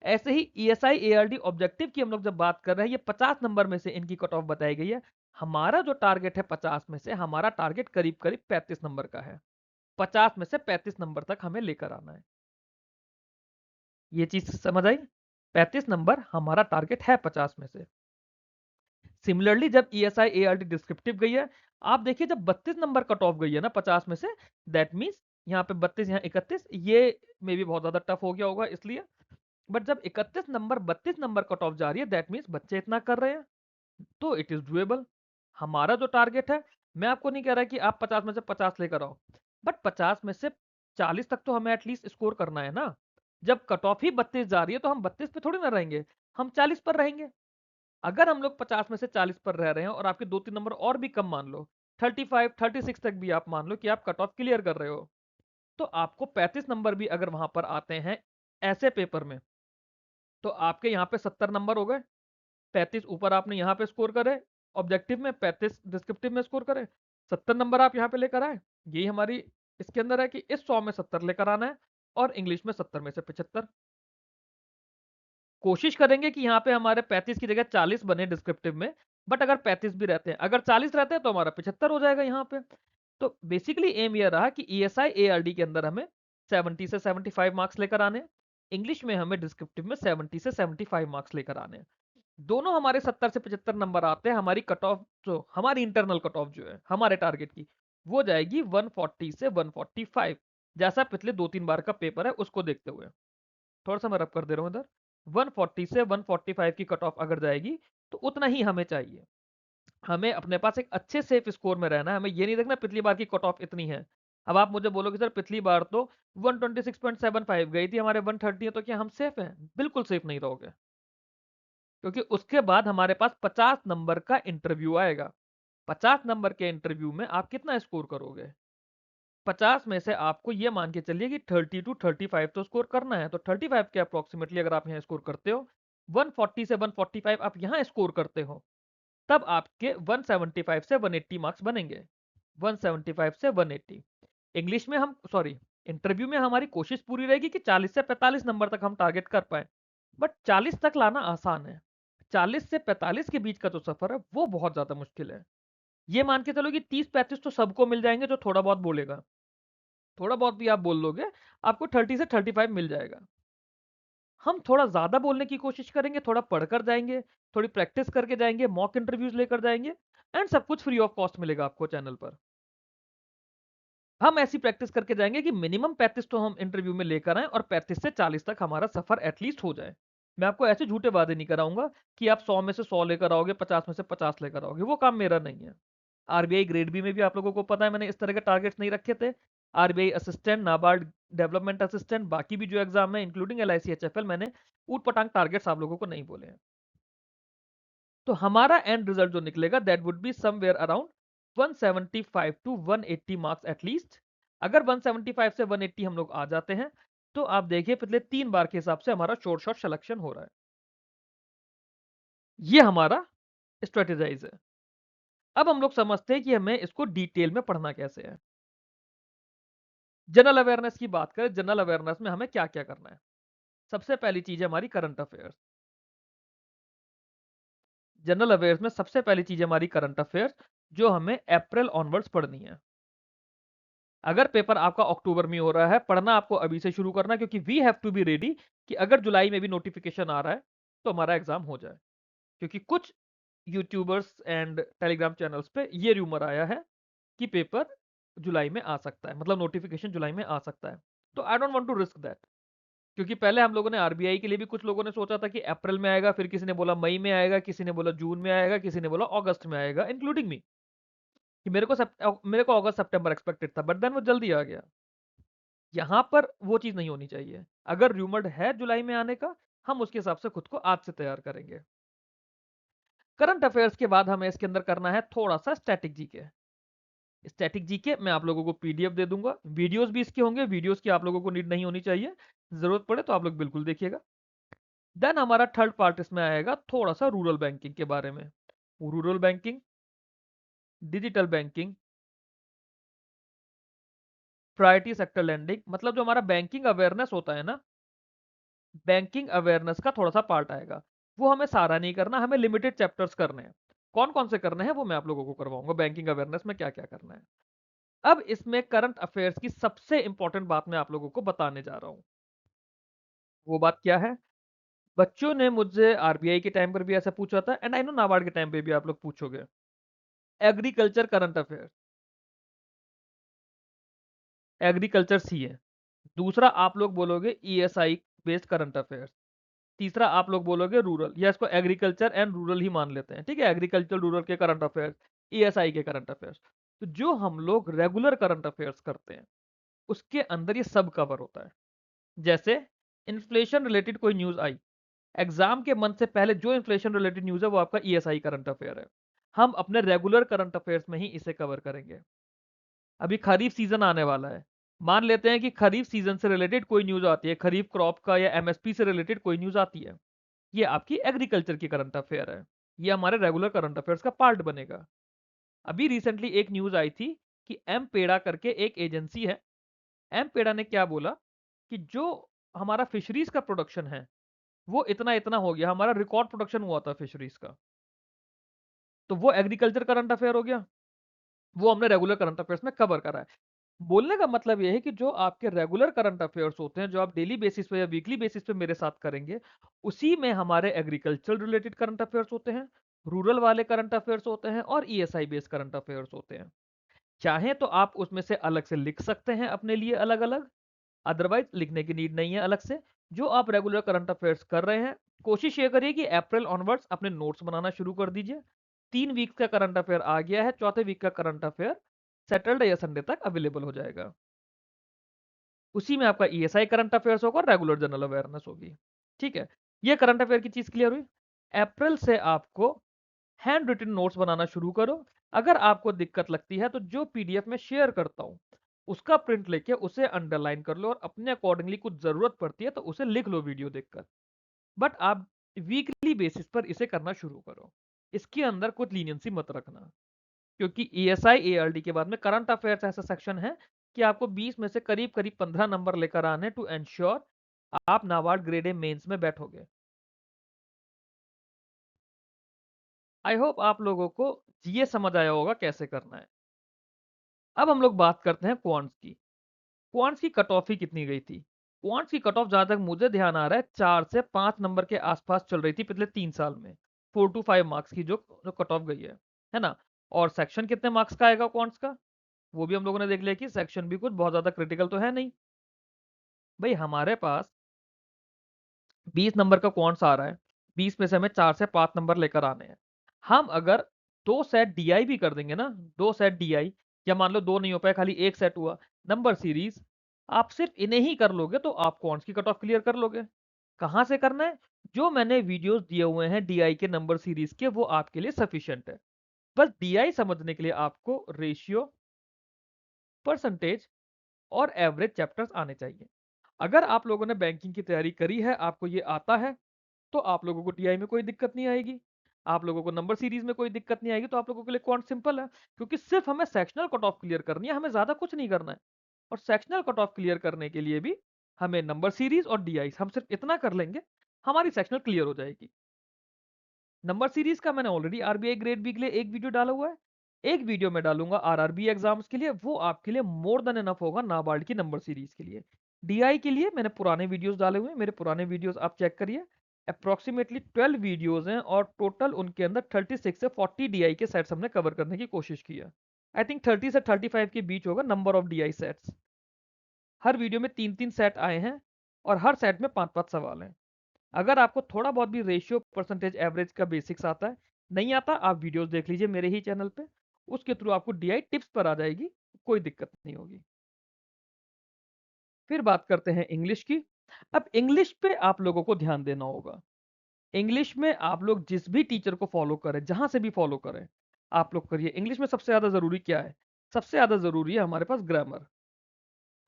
ऐसे ही ईएसआई एआरडी ऑब्जेक्टिव की हम लोग जब बात कर रहे हैं, ये 50 नंबर में से इनकी कट ऑफ बताई गई है। हमारा जो टारगेट है 50 में से, हमारा टारगेट करीब करीब 35 नंबर का है। 50 में से 35 नंबर तक हमें लेकर आना है। ये चीज समझ आई? 35 नंबर हमारा टारगेट है 50 में से। सिमिलरली जब ईएसआई एआरडी डिस्क्रिप्टिव गई है, आप देखिए जब 32 नंबर कट ऑफ गई है ना 50 में से, दैट मीन्स यहाँ पे 32, यहाँ 31, ये मे भी बहुत ज्यादा टफ हो गया होगा इसलिए। बट जब 31 नंबर 32 नंबर कट ऑफ जा रही है, दैट मीन्स बच्चे इतना कर रहे हैं, तो इट इज डुएबल। हमारा जो टारगेट है, मैं आपको नहीं कह रहा कि आप 50 में से 50 लेकर आओ, बट 50 में से 40 तक तो हमें एटलीस्ट स्कोर करना है ना। जब कट ऑफ ही 32 जा रही है तो हम 32 पे थोड़ी ना रहेंगे, हम 40 पर रहेंगे। अगर हम लोग 50 में से 40 पर रह रहे हैं और आपके 2-3 नंबर और भी कम मान लो, 35 36 तक भी आप मान लो कि आप कट ऑफ क्लियर कर रहे हो, तो आपको 35 नंबर भी अगर वहां पर आते हैं ऐसे पेपर में, तो आपके यहाँ पे 70 नंबर हो गए। 35 ऊपर आपने यहाँ पे स्कोर करे, ऑब्जेक्टिव में 35 डिस्क्रिप्टिव में स्कोर करे, 70 नंबर आप यहाँ पे लेकर आए। यही हमारी इसके अंदर है कि इस 100 में 70 लेकर आना है और इंग्लिश में 70 में से 75। कोशिश करेंगे कि यहाँ पे हमारे 35 की जगह 40 बने डिस्क्रिप्टिव में, बट अगर 35 भी रहते हैं, अगर 40 रहते हैं तो हमारा 75 हो जाएगा यहाँ पे। तो बेसिकली एम यह रहा कि ईएसआई एआरडी के अंदर हमें 70 से 75 मार्क्स लेकर आने, इंग्लिश में हमें डिस्क्रिप्टिव में 70 से 75 मार्क्स लेकर आने। दोनों हमारे 70 से 75 नंबर आते हैं, हमारी कट ऑफ जो हमारी इंटरनल कट ऑफ जो है हमारे टारगेट की, वो जाएगी 140 से 145, जैसा पिछले 2-3 बार का पेपर है उसको देखते हुए। थोड़ा सा मैं रब कर दे रहा हूँ इधर। 140 से 145 की कट ऑफ अगर जाएगी तो उतना ही हमें चाहिए। हमें अपने पास एक अच्छे सेफ स्कोर में रहना है, हमें ये नहीं देखना पिछली बार की कट ऑफ इतनी है। अब आप मुझे बोलोगे सर पिछली बार तो 126.75 गई थी, हमारे 130 है, तो क्या हम सेफ हैं? बिल्कुल सेफ नहीं रहोगे, क्योंकि उसके बाद हमारे पास 50 नंबर का इंटरव्यू आएगा। 50 नंबर के इंटरव्यू में आप कितना स्कोर करोगे? 50 में से आपको ये मान के चलिए कि 30 टू 35 तो स्कोर करना है, तो 35 के अप्रोक्सीमेटली अगर आप यहाँ स्कोर करते हो, 140 से 145 आप यहाँ स्कोर करते हो, तब आपके 175 से 180 मार्क्स बनेंगे। 175 से 180 इंग्लिश में हम, सॉरी, इंटरव्यू में हमारी कोशिश पूरी रहेगी कि 40 से 45 नंबर तक हम टारगेट कर पाए, बट 40 तक लाना आसान है। 40 से 45 के बीच का जो सफर है वो बहुत ज्यादा मुश्किल है। ये मान के चलो कि 30-35 तो सबको मिल जाएंगे जो थोड़ा बहुत बोलेगा, थोड़ा बहुत भी आप बोल लोगे, आपको 30 से 35 मिल जाएगा। हम थोड़ा ज्यादा बोलने की कोशिश करेंगे, थोड़ा पढ़कर जाएंगे, थोड़ी प्रैक्टिस करके जाएंगे, मॉक इंटरव्यूज लेकर जाएंगे, एंड सब कुछ फ्री ऑफ कॉस्ट मिलेगा आपको चैनल पर। हम ऐसी प्रैक्टिस करके जाएंगे कि मिनिमम 35 तो हम इंटरव्यू में लेकर आए और 35 से 40 तक हमारा सफर एटलीस्ट हो जाए। मैं आपको ऐसे झूठे वादे नहीं कराऊंगा कि आप 100 में से 100 लेकर आओगे, 50 में से 50 लेकर आओगे, वो काम मेरा नहीं है। आरबीआई ग्रेड बी में भी आप लोगों को पता है मैंने इस तरह के टारगेट्स नहीं रखे थे। RBI assistant, NABARD development assistant, बाकी भी जो एग्जाम है इंक्लूडिंग एलआईसी एचएफएल, मैंने ऊट पटांग टारगेट्स आप लोगों को नहीं बोले हैं। तो हमारा एंड रिजल्ट जो निकलेगा that would be somewhere around 175 to 180 marks at least. अगर 175 से 180 हम लोग आ जाते हैं तो आप देखिए पिछले 3 बार के हिसाब से हमारा शॉर्ट शॉट सिलेक्शन हो रहा है। ये हमारा स्ट्रेटेजाइज है। अब हम लोग समझते हैं कि हमें इसको डिटेल में पढ़ना कैसे है। जनरल अवेयरनेस की बात करें, जनरल अवेयरनेस में हमें क्या क्या करना है। सबसे पहली चीज है हमारी करंट अफेयर्स। जनरल अवेयर्स में सबसे पहली चीज है हमारी करंट अफेयर्स, जो हमें अप्रैल ऑनवर्ड्स पढ़नी है। अगर पेपर आपका अक्टूबर में हो रहा है, पढ़ना आपको अभी से शुरू करना, क्योंकि we have to be ready कि अगर जुलाई में भी नोटिफिकेशन आ रहा है तो हमारा एग्जाम हो जाए। क्योंकि कुछ यूट्यूबर्स एंड टेलीग्राम चैनल्स पे ये रूमर आया है कि पेपर जुलाई में आ सकता है, मतलब नोटिफिकेशन जुलाई में आ सकता है। तो I don't want to risk that. क्योंकि पहले हम लोगों ने आरबीआई के लिए भी कुछ लोगों ने सोचा था कि अप्रैल में आएगा, फिर किसी ने बोला मई में आएगा, किसी ने बोला जून में आएगा, किसी ने बोला अगस्त में आएगा, इंक्लूडिंग मी, कि मेरे को अगस्त सितंबर एक्सपेक्टेड था, बट देन वो जल्दी आ गया। यहां पर वो चीज नहीं होनी चाहिए। अगर रूमर्ड है जुलाई में आने का, हम उसके हिसाब से खुद को आज से तैयार करेंगे। करंट अफेयर्स के बाद हमें इसके अंदर करना है थोड़ा सा स्टैटिक जीके। स्टैटिक जीके मैं आप लोगों को पीडीएफ दे दूंगा, वीडियोस भी इसके होंगे, वीडियोस की आप लोगों को नीड नहीं होनी चाहिए, जरूरत पड़े तो आप लोग बिल्कुल देखिएगा। देन हमारा थर्ड पार्ट इसमें आएगा थोड़ा सा रूरल बैंकिंग के बारे में। Rural banking, digital banking, priority sector lending, मतलब जो हमारा बैंकिंग अवेयरनेस होता है ना, बैंकिंग अवेयरनेस का थोड़ा सा पार्ट आएगा। वो हमें सारा नहीं करना, हमें लिमिटेड चैप्टर्स करने हैं। कौन कौन से करने हैं वो मैं आप लोगों को करवाऊंगा, बैंकिंग अवेयरनेस में क्या क्या करना है। अब इसमें करंट अफेयर्स की सबसे इंपॉर्टेंट बात मैं आप लोगों को बताने जा रहा हूं। वो बात क्या है? बच्चों ने मुझसे आरबीआई के टाइम पर भी ऐसा पूछा था, एंड आई नो नाबार्ड के टाइम पे भी आप लोग पूछोगे। एग्रीकल्चर करंट अफेयर, एग्रीकल्चर सी है। दूसरा आप लोग बोलोगे ईएसआई बेस्ड करंट अफेयर्स। तीसरा आप लोग बोलोगे रूरल, या इसको एग्रीकल्चर एंड रूरल ही मान लेते हैं, ठीक है, एग्रीकल्चर रूरल के करंट अफेयर्स, ईएसआई के करंट अफेयर्स। तो जो हम लोग रेगुलर करंट अफेयर्स करते हैं उसके अंदर ये सब कवर होता है। जैसे इन्फ्लेशन रिलेटेड कोई न्यूज आई, एग्जाम के मंथ से पहले जो इन्फ्लेशन रिलेटेड न्यूज है वो आपका ईएसआई करंट अफेयर है। हम अपने रेगुलर करंट अफेयर्स में ही इसे कवर करेंगे। अभी खरीफ सीजन आने वाला है, मान लेते हैं कि खरीफ सीजन से रिलेटेड कोई न्यूज आती है, खरीफ क्रॉप का या एमएसपी से रिलेटेड कोई न्यूज आती है, ये आपकी एग्रीकल्चर की करंट अफेयर है, ये हमारे रेगुलर करंट अफेयर्स का पार्ट बनेगा। अभी रिसेंटली एक न्यूज आई थी कि एम पेड़ा करके एक एजेंसी है, एम पेड़ा ने क्या बोला कि जो हमारा फिशरीज का प्रोडक्शन है वो इतना इतना हो गया, हमारा रिकॉर्ड प्रोडक्शन हुआ था फिशरीज का। तो वो एग्रीकल्चर करंट अफेयर हो गया, वो हमने रेगुलर करंट अफेयर्स में कवर करा है। बोलने का मतलब ये है कि जो आपके रेगुलर करंट अफेयर्स होते हैं, जो आप डेली बेसिस पे या वीकली बेसिस पे मेरे साथ करेंगे, उसी में हमारे एग्रीकल्चर रिलेटेड करंट अफेयर्स होते हैं, रूरल वाले करंट अफेयर्स होते हैं और ईएसआई बेस्ड करंट अफेयर्स होते हैं। चाहे तो आप उसमें से अलग से लिख सकते हैं अपने लिए अलग अलग, अदरवाइज लिखने की नीड नहीं है अलग से। जो आप रेगुलर करंट अफेयर्स कर रहे हैं, कोशिश ये करिए कि अप्रैल ऑनवर्ड्स अपने नोट्स बनाना शुरू कर दीजिए। 3 वीक का करंट अफेयर आ गया है, चौथे वीक का करंट अफेयर सैटरडे या संडे तक अवेलेबल हो जाएगा। उसी में आपका ईएसआई करंट अफेयर्स होगा और रेगुलर जनरल अवेयरनेस होगी। ठीक है, ये करंट अफेयर की चीज क्लियर हुई। अप्रैल से आपको हैंड रिटन नोट्स बनाना शुरू करो। अगर आपको दिक्कत लगती है तो जो पीडीएफ में शेयर करता हूं उसका प्रिंट लेके उसे अंडरलाइन कर लो और अपने अकॉर्डिंगली कुछ जरूरत पड़ती है तो उसे लिख लो वीडियो देखकर। बट आप वीकली बेसिस पर इसे करना शुरू करो, इसके अंदर कुछ लीनियंसी मत रखना। क्योंकि ईएसआई एआरडी के बाद में करंट अफेयर्स ऐसा सेक्शन है कि आपको 20 में से करीब करीब 15 नंबर लेकर आने टू एंश्योर आप नाबार्ड ग्रेड ए मेंस में बैठोगे। आई होप आप लोगों को ये समझ आया होगा कैसे करना है। अब हम लोग बात करते हैं क्वांट्स की। क्वांट्स की कट ऑफ ही कितनी गई थी? क्वांट्स की कट ऑफ जहां तक मुझे ध्यान आ रहा है 4 से 5 नंबर के आसपास चल रही थी पिछले 3 साल में। 4 to 5 मार्क्स की जो कट ऑफ गई है ना। और सेक्शन कितने मार्क्स का आएगा क्वांट्स का, वो भी हम लोगों ने देख लिया कि सेक्शन भी कुछ बहुत ज्यादा क्रिटिकल तो है नहीं। भाई हमारे पास 20 नंबर का कौन सा आ रहा है, 20 में से हमें 4 से 5 नंबर लेकर आने हैं। हम अगर 2 सेट डीआई भी कर देंगे ना, 2 सेट डीआई, या मान लो 2 नहीं हो पाए, खाली 1 सेट हुआ नंबर सीरीज, आप सिर्फ इन्हें ही कर लोगे तो आप कौन सी कट ऑफ क्लियर कर लोगे। कहां से करना है, जो मैंने वीडियोस दिए हुए हैं डीआई के नंबर सीरीज के, वो आपके लिए सफिशिएंट है। बस डीआई समझने के लिए आपको रेशियो, परसेंटेज और एवरेज चैप्टर्स आने चाहिए। अगर आप लोगों ने बैंकिंग की तैयारी करी है, आपको ये आता है, तो आप लोगों को टीआई में कोई दिक्कत नहीं आएगी, आप लोगों को नंबर सीरीज में कोई दिक्कत नहीं आएगी, तो आप लोगों के लिए कौन सिंपल है, क्योंकि सिर्फ हमें सेक्शनल कट ऑफ क्लियर करनी है, हमें ज्यादा कुछ नहीं करना है। और सेक्शनल कट ऑफ क्लियर करने के लिए भी हमें नंबर सीरीज और डीआई, हम सिर्फ इतना कर लेंगे, हमारी सेक्शनल क्लियर हो जाएगी। नंबर सीरीज का मैंने ऑलरेडी आरबीआई ग्रेड बी के लिए एक वीडियो डाला हुआ है, एक वीडियो में डालूंगा आरआरबी एग्जाम्स के लिए, वो आपके लिए मोर देन इनफ होगा नाबार्ड की नंबर सीरीज के लिए। डीआई के लिए मैंने पुराने वीडियोस डाले हुए हैं, मेरे पुराने वीडियोस आप चेक करिए, अप्रोक्सीमेटली 12 वीडियोस हैं और टोटल उनके अंदर 36 से 40 डीआई के सेट्स हमने कवर करने की कोशिश की है। आई थिंक 30 से 35 के बीच होगा number of DI sets. Her video में 3-3 सेट आए हैं और हर सेट में 5-5 सवाल हैं। अगर आपको थोड़ा बहुत भी रेशियो, परसेंटेज, एवरेज का बेसिक्स आता है, नहीं आता, आप वीडियोस देख लीजिए मेरे ही चैनल पे, उसके थ्रू आपको डीआई टिप्स पर आ जाएगी, कोई दिक्कत नहीं होगी। फिर बात करते हैं इंग्लिश की। अब इंग्लिश पे आप लोगों को ध्यान देना होगा। इंग्लिश में आप लोग जिस भी टीचर को फॉलो करें, जहां से भी फॉलो करें, आप लोग करिए। इंग्लिश में सबसे ज्यादा जरूरी क्या है, सबसे ज्यादा जरूरी है हमारे पास ग्रामर।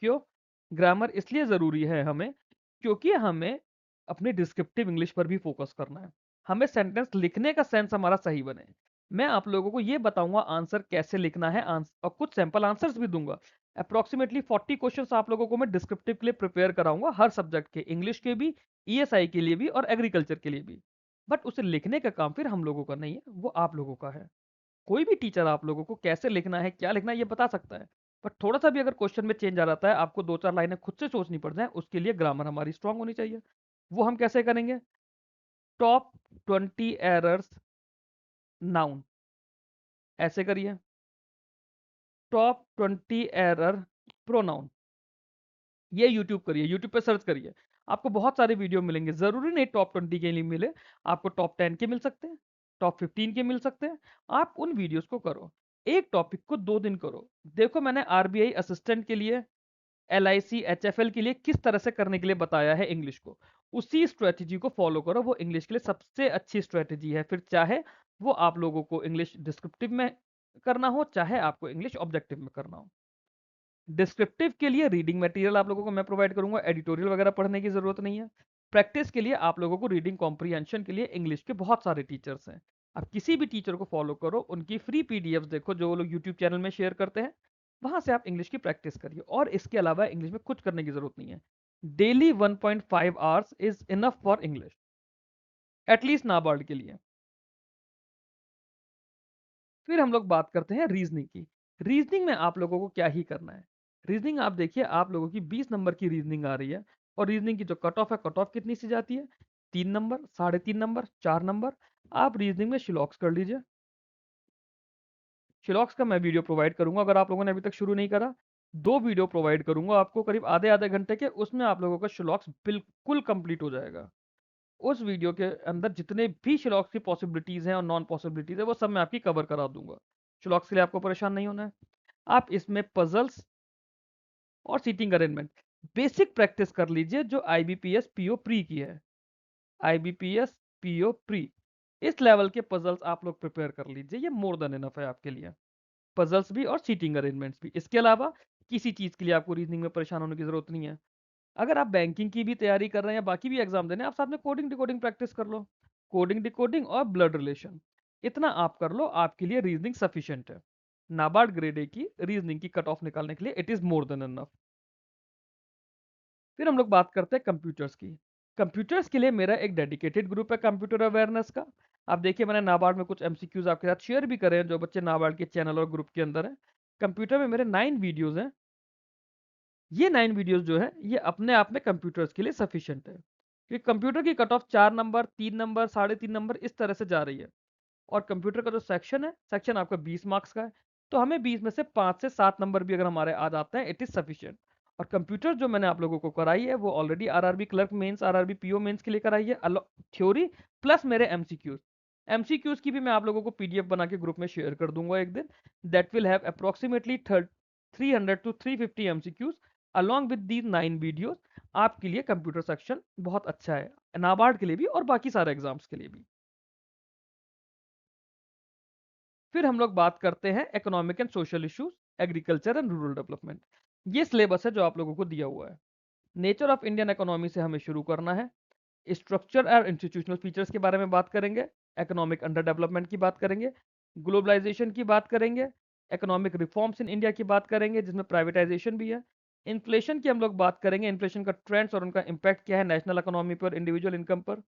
क्यों ग्रामर इसलिए जरूरी है हमें, क्योंकि हमें अपनी डिस्क्रिप्टिव इंग्लिश पर भी फोकस करना है, हमें सेंटेंस लिखने का सेंस हमारा सही बने। मैं आप लोगों को ये बताऊंगा आंसर कैसे लिखना है, और कुछ सैंपल आंसर्स भी दूंगा। अप्रोक्सीमेटली 40 क्वेश्चंस आप लोगों को मैं डिस्क्रिप्टिव के लिए प्रिपेयर कराऊंगा, हर सब्जेक्ट के, इंग्लिश के भी, ईएसआई के लिए भी और एग्रीकल्चर के लिए भी। बट उसे लिखने का काम फिर हम लोगों का नहीं है, वो आप लोगों का है। कोई भी टीचर आप लोगों को कैसे लिखना है, क्या लिखना है, ये बता सकता है, बट थोड़ा सा भी अगर क्वेश्चन में चेंज आ जाता है, आपको 2-4 लाइनें खुद से सोचनी पड़ जाए, उसके लिए ग्रामर हमारी स्ट्रांग होनी चाहिए। वो हम कैसे करेंगे, टॉप 20 एरर्स नाउन, ऐसे करिए, टॉप 20 एरर प्रोनाउन, ये यूट्यूब करिए, यूट्यूब पे सर्च करिए, आपको बहुत सारे वीडियो मिलेंगे, जरूरी नहीं टॉप 20 के लिए मिले, आपको टॉप 10 के मिल सकते हैं, टॉप 15 के मिल सकते हैं। आप उन वीडियोस को करो, एक टॉपिक को 2 दिन करो। देखो मैंने आरबीआई असिस्टेंट के लिए, एलआईसी एचएफएल के लिए किस तरह से करने के लिए बताया है इंग्लिश को, उसी स्ट्रेटेजी को फॉलो करो, वो इंग्लिश के लिए सबसे अच्छी स्ट्रेटेजी है। फिर चाहे वो आप लोगों को इंग्लिश डिस्क्रिप्टिव में करना हो, चाहे आपको इंग्लिश ऑब्जेक्टिव में करना हो। डिस्क्रिप्टिव के लिए रीडिंग मटेरियल आप लोगों को मैं प्रोवाइड करूंगा, एडिटोरियल वगैरह पढ़ने की जरूरत नहीं है। प्रैक्टिस के लिए आप लोगों को रीडिंग कॉम्प्रीहेंशन के लिए इंग्लिश के बहुत सारे टीचर्स हैं, आप किसी भी टीचर को फॉलो करो, उनकी फ्री पीडीएफ्स देखो जो वो लोग यूट्यूब चैनल में शेयर करते हैं, वहां से आप इंग्लिश की प्रैक्टिस करिए। और इसके अलावा इंग्लिश में कुछ करने की जरूरत नहीं है, daily 1.5 hours is enough for English, at least NABARD के लिए। फिर हम लोग बात करते हैं रीजनिंग की। रीजनिंग में आप लोगों को क्या ही करना है, रीजनिंग आप देखिए, आप लोगों की 20 नंबर की रीजनिंग आ रही है, और रीजनिंग की जो कट ऑफ है, कट ऑफ कितनी सी जाती है, 3 नंबर, 3.5 नंबर, 4 नंबर। आप रीजनिंग में शिलॉक्स कर लीजिए, शिलॉक्स का मैं वीडियो प्रोवाइड करूंगा, अगर आप लोगों ने अभी तक शुरू नहीं करा, 2 वीडियो प्रोवाइड करूंगा आपको करीब आधे आधे घंटे के, उसमें आप लोगों का शिलॉक्स बिल्कुल कंप्लीट हो जाएगा। उस वीडियो के अंदर जितने भी शिलॉक्स की पॉसिबिलिटीज हैं और नॉन पॉसिबिलिटीज है, वो सब मैं आपकी कवर करा दूंगा। शिलॉक्स के लिए आपको परेशान नहीं होना है। आप इसमें पजल्स और सीटिंग अरेंजमेंट बेसिक प्रैक्टिस कर लीजिए, जो आईबीपीएस पीओ प्री की है, आईबीपीएस पीओ प्री, इस लेवल के पजल्स आप लोग प्रिपेयर कर लीजिए, ये मोर देन इनफ है आपके लिए, पजल्स भी और सीटिंग अरेंजमेंट्स भी। इसके अलावा किसी चीज के लिए आपको रीजनिंग में परेशान होने की जरूरत नहीं है। अगर आप बैंकिंग की भी तैयारी कर रहे हैं या बाकी भी एग्जाम देने हैं, आप साथ में कोडिंग डिकोडिंग प्रैक्टिस कर लो, कोडिंग डिकोडिंग और ब्लड रिलेशन, इतना आप कर लो, आपके लिए रीजनिंग सफिशिएंट है। नाबार्ड ग्रेड ए की रीजनिंग की कट ऑफ निकालने के लिए it is more than enough. फिर हम लोग बात करते हैं कंप्यूटर्स की। कंप्यूटर्स के लिए मेरा एक डेडिकेटेड ग्रुप है कंप्यूटर अवेयरनेस का। आप देखिए मैंने नाबार्ड में कुछ एमसीक्यूज आपके साथ शेयर भी करे हैं, जो बच्चे नाबार्ड के चैनल और ग्रुप के अंदर हैं। कंप्यूटर में मेरे 9 वीडियोज हैं, ये 9 वीडियोस जो है ये अपने आप में कंप्यूटर्स के लिए सफिशिएंट है, कि कंप्यूटर की cut off 4 number, 3 number, 3.5 number इस तरह से जा रही है। और कंप्यूटर का जो सेक्शन है, सेक्शन आपका 20 मार्क्स का है, तो हमें 20 में से 5 से 7 नंबर भी अगर हमारे आ जाते हैं, इट इज सफिशिएंट। और कंप्यूटर जो मैंने आप लोगों को कराई है वो already RRB clerk mains, RRB PO mains के लिए कराई है, थ्योरी प्लस मेरे एमसीक्यूज। एमसीक्यूज की भी मैं आप लोगों को पीडीएफ बना के ग्रुप में शेयर कर दूंगा एक दिन। That will have approximately 300 to 350 MCQs along with these 9 videos. आपके लिए कंप्यूटर सेक्शन बहुत अच्छा है, नाबार्ड के लिए भी और बाकी सारे एग्जाम्स के लिए भी। फिर हम लोग बात करते हैं economic and social issues, agriculture and rural development. ये सिलेबस है जो आप लोगों को दिया हुआ है। नेचर ऑफ इंडियन इकोनॉमी से हमें शुरू करना है। स्ट्रक्चर और इंस्टीट्यूशनल फीचर्स के बारे में बात करेंगे, इकोनॉमिक अंडर डेवलपमेंट की बात करेंगे, ग्लोबलाइजेशन की बात करेंगे, इकोनॉमिक रिफॉर्म्स इन इंडिया की बात करेंगे जिसमें प्राइवेटाइजेशन भी है। इन्फ्लेशन की हम लोग बात करेंगे, इन्फ्लेशन का ट्रेंड्स और उनका इम्पैक्ट क्या है नेशनल इकोनॉमी पर, इंडिविजुअल इनकम पर।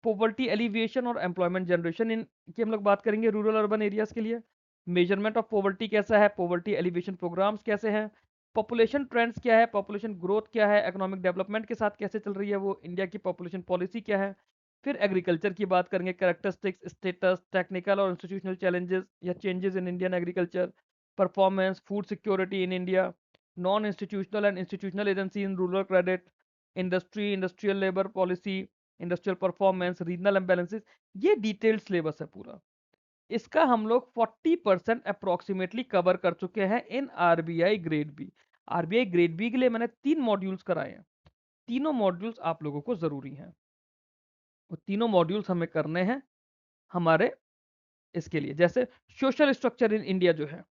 पॉवर्टी एलिविएशन और एम्प्लॉयमेंट जनरेशन इन की हम लोग बात करेंगे रूरल अर्बन एरियाज के लिए। मेजरमेंट ऑफ पॉवर्टी कैसा है, पॉवर्टी एलिवेशन प्रोग्राम्स कैसे हैं, पॉपुलेशन ट्रेंड्स क्या है, पॉपुलेशन ग्रोथ क्या है, इकोनॉमिक डेवलपमेंट के साथ कैसे चल रही है वो, इंडिया की पॉपुलेशन पॉलिसी क्या है। फिर एग्रीकल्चर की बात करेंगे, कैरेक्टरिस्टिक्स, स्टेटस, टेक्निकल और इंस्टीट्यूशनल चैलेंजेस या changes in Indian agriculture, performance, food security in India, non institutional and institutional agency in rural credit, industry, industrial labour policy, industrial performance, regional imbalances. ये detailed syllabus है पूरा। इसका हम लोग 40% approximately cover कर चुके हैं in RBI grade B. RBI grade B के लिए मैंने 3 मॉड्यूल्स कराए हैं। तीनों मॉड्यूल्स आप लोगों को जरूरी हैं। वो तीनों मॉड्यूल्स हमें करने हैं हमारे इसके लिए। जैसे सोशल स्ट्रक्चर इन इंडिया जो है,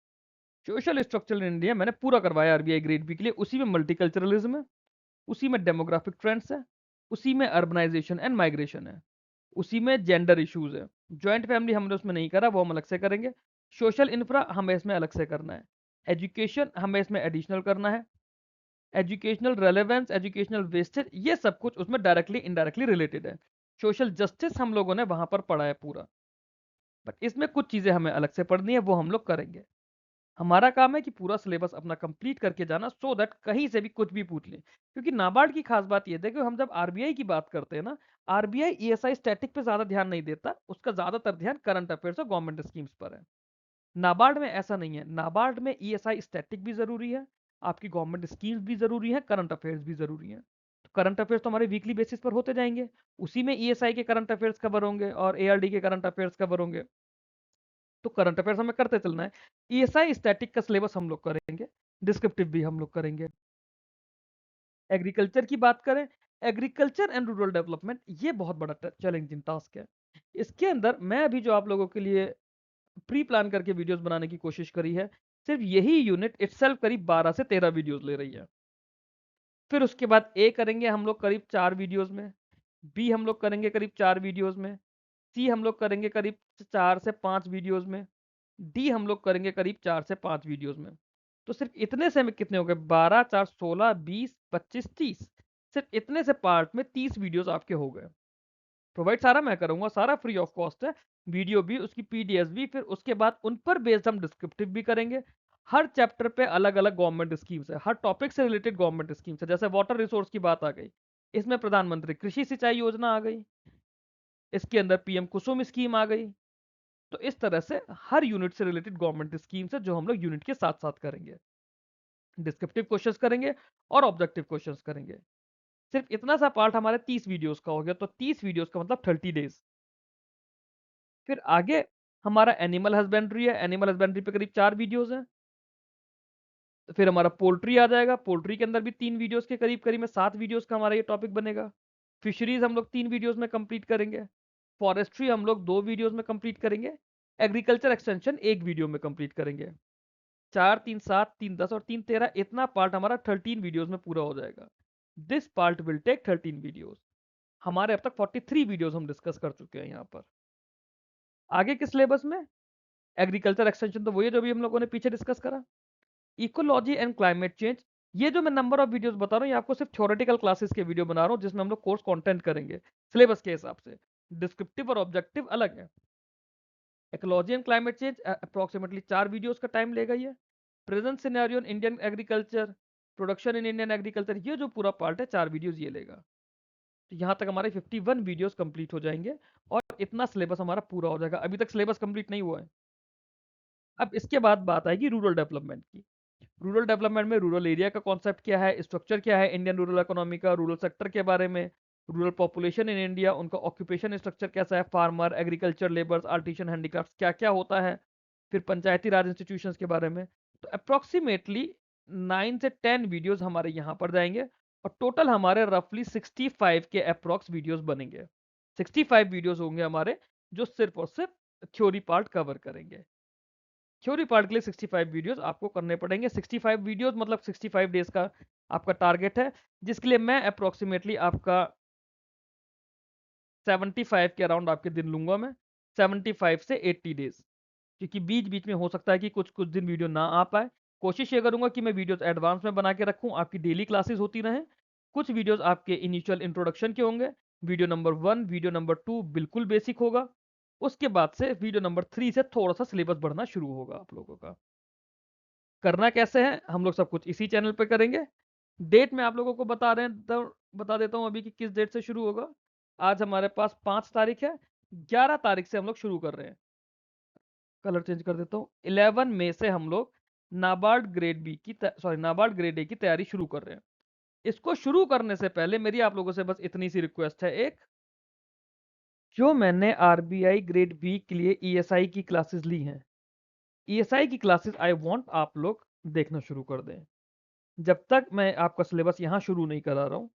सोशल स्ट्रक्चर इन इंडिया मैंने पूरा करवाया आरबीआई ग्रेड बी के लिए। उसी में मल्टीकल्चरलिज्म है, उसी में डेमोग्राफिक ट्रेंड्स है, उसी में अर्बनाइजेशन एंड माइग्रेशन है, उसी में जेंडर इश्यूज है। जॉइंट फैमिली हमने उसमें नहीं करा, वो हम अलग से करेंगे। सोशल इंफ्रा हमें इसमें अलग से करना है। एजुकेशन हमें इसमें एडिशनल करना है। एजुकेशनल रेलेवेंस, एजुकेशनल वेस्टेज, ये सब कुछ उसमें डायरेक्टली इनडायरेक्टली रिलेटेड है। सोशल जस्टिस हम लोगों ने वहां पर पढ़ा है पूरा, बट इसमें कुछ चीजें हमें अलग से पढ़नी है, वो हम लोग करेंगे। हमारा काम है कि पूरा सिलेबस अपना कंप्लीट करके जाना, सो दैट कहीं से भी कुछ भी पूछ ले। क्योंकि नाबार्ड की खास बात यह है कि हम जब आरबीआई की बात करते हैं ना, आरबीआई ईएसआई स्टैटिक पे ज्यादा ध्यान नहीं देता, उसका ज्यादातर ध्यान करंट अफेयर्स और गवर्नमेंट स्कीम्स पर है। नाबार्ड में ऐसा नहीं है। नाबार्ड में ईएसआई स्टैटिक भी जरूरी है, आपकी गवर्नमेंट स्कीम्स भी जरूरी है, करंट अफेयर्स भी जरूरी है। तो करंट अफेयर्स तो हमारे वीकली बेसिस पर होते जाएंगे, उसी में ईएसआई के करंट अफेयर्स कवर होंगे और एआरडी के करंट अफेयर्स कवर होंगे। तो करंट अफेयर्स हमें करते चलना है। ईएसआई स्टैटिक का सिलेबस हम लोग करेंगे, डिस्क्रिप्टिव भी हम लोग करेंगे। एग्रीकल्चर की बात करें, एग्रीकल्चर एंड रूरल डेवलपमेंट ये बहुत बड़ा चैलेंजिंग टास्क है। इसके अंदर मैं अभी जो आप लोगों के लिए प्री प्लान करके वीडियोस बनाने की कोशिश करी है, सिर्फ यही यूनिट इटसेल्फ करीब 12 से 13 वीडियोस ले रही है। फिर उसके बाद ए करेंगे हम लोग करीब 4 वीडियोस में, बी हम लोग करेंगे करीब 4 वीडियोस में, सी हम लोग करेंगे करीब 4 से 5 वीडियोस में, डी हम लोग करेंगे करीब 4 से 5 वीडियोस में। तो सिर्फ इतने से में कितने हो गए, 12 4 16 20 25 30। सिर्फ इतने से पार्ट में 30 वीडियोस आपके हो गए। प्रोवाइड सारा मैं करूंगा, सारा फ्री ऑफ कॉस्ट है, वीडियो भी, उसकी पीडीएफ भी। फिर उसके बाद उन पर बेस्ड हम डिस्क्रिप्टिव भी करेंगे। हर चैप्टर पे अलग अलग गवर्नमेंट स्कीम्स है, हर टॉपिक से रिलेटेड गवर्नमेंट स्कीम्स है। जैसे वाटर रिसोर्स की बात आ गई, इसमें प्रधानमंत्री कृषि सिंचाई योजना आ गई, इसके अंदर पीएम कुसुम स्कीम आ गई। तो इस तरह से हर यूनिट से रिलेटेड गवर्नमेंट स्कीम्स है जो हम लोग यूनिट के साथ साथ करेंगे। डिस्क्रिप्टिव क्वेश्चंस करेंगे और ऑब्जेक्टिव क्वेश्चंस करेंगे। सिर्फ इतना सा पार्ट हमारे 30 वीडियोस का हो गया, तो 30 वीडियोस का मतलब 30 डेज। फिर आगे हमारा एनिमल हस्बेंड्री है, एनिमल हस्बेंड्री पे करीब 4 वीडियोस हैं। फिर हमारा पोल्ट्री आ जाएगा, पोल्ट्री के अंदर भी 3 वीडियोस के करीब करीब में 7 वीडियोस का हमारा ये टॉपिक बनेगा। फिशरीज हम लोग 3 वीडियोस में कंप्लीट करेंगे। फॉरेस्ट्री हम लोग 2 वीडियोस में कंप्लीट करेंगे। एग्रीकल्चर एक्सटेंशन 1 वीडियो में कंप्लीट करेंगे। 4 3 7 3 10 और 3 13, इतना पार्ट हमारा 13 वीडियोस में पूरा हो जाएगा। This part will take 13 videos. हमारे अब तक 43 वीडियोस हम डिस्कस कर चुके हैं यहाँ पर। आगे के सिलेबस में एग्रीकल्चर एक्सटेंशन तो वही है जो भी हम लोगों ने पीछे डिस्कस करा। इकोलॉजी एंड क्लाइमेट चेंज, ये जो मैं नंबर ऑफ वीडियोस बता रहा हूँ, ये आपको सिर्फ थ्योरेटिकल क्लासेस के वीडियो बना रहा हूँ जिसमें हम लोग कोर्स कंटेंट करेंगे सिलेबस के हिसाब से। डिस्क्रिप्टिव और ऑब्जेक्टिव अलग है। Ecology and climate change approximately 4 videos का टाइम लेगा ये। Present scenario in Indian agriculture, production in Indian agriculture, ये जो पूरा पार्ट है 4 वीडियोस ये लेगा। तो यहाँ तक हमारे 51 वीडियोस कंप्लीट हो जाएंगे और इतना सिलेबस हमारा पूरा हो जाएगा। अभी तक सिलेबस कंप्लीट नहीं हुआ है। अब इसके बाद बात आएगी रूरल डेवलपमेंट की। रूरल डेवलपमेंट में रूरल एरिया का कॉन्सेप्ट क्या है, स्ट्रक्चर क्या है इंडियन रूरल इकोनॉमी का, रूरल सेक्टर के बारे में, रूरल पॉपुलेशन इन इंडिया, उनका ऑक्यूपेशन स्ट्रक्चर कैसा है, farmer, agriculture labours, artisan, handicraft क्या क्या होता है, फिर पंचायती राज इंस्टीट्यूशंस के बारे में। तो अप्रोक्सीमेटली 9 से 10 वीडियोस हमारे यहाँ पर जाएंगे और टोटल हमारे रफली 65 के अप्रोक्स वीडियोस बनेंगे। 65 वीडियोस होंगे हमारे जो सिर्फ और सिर्फ थ्योरी पार्ट कवर करेंगे। थ्योरी पार्ट के लिए 65 वीडियोस आपको करने पड़ेंगे। 65 वीडियोस मतलब 65 डेज का आपका टारगेट है, जिसके लिए मैं अप्रोक्सीमेटली आपका 75 के अराउंड आपके दिन लूंगा मैं, 75 से 80 डेज, क्योंकि बीच बीच में हो सकता है कि कुछ कुछ दिन वीडियो ना आ पाए। कोशिश ये करूंगा कि मैं वीडियोस एडवांस में बना के रखूं, आपकी डेली क्लासेस होती रहें। कुछ वीडियोस आपके इनिशियल इंट्रोडक्शन के होंगे, वीडियो नंबर 1 वीडियो नंबर 2 बिल्कुल बेसिक होगा, उसके बाद से वीडियो नंबर 3 से थोड़ा सा सिलेबस बढ़ना शुरू होगा आप लोगों का। करना कैसे है, हम लोग सब कुछ इसी चैनल पे करेंगे। डेट में आप लोगों को बता रहे हैं, तो बता देता हूं अभी कि किस डेट से शुरू होगा। आज हमारे पास 5 तारीख है, 11 तारीख से हम लोग शुरू कर रहे हैं। कलर चेंज कर देता हूँ। 11 मई से हम लोग नाबार्ड ग्रेड बी की नाबार्ड ग्रेड ए की तैयारी शुरू कर रहे हैं। इसको शुरू करने से पहले मेरी आप लोगों से बस इतनी सी रिक्वेस्ट है, एक, जो मैंने आरबीआई ग्रेड बी के लिए ईएसआई की क्लासेस ली हैं, ईएसआई की क्लासेस आई वांट आप लोग देखना शुरू कर दें। जब तक मैं आपका सिलेबस यहाँ शुरू नहीं करा रहा हूँ,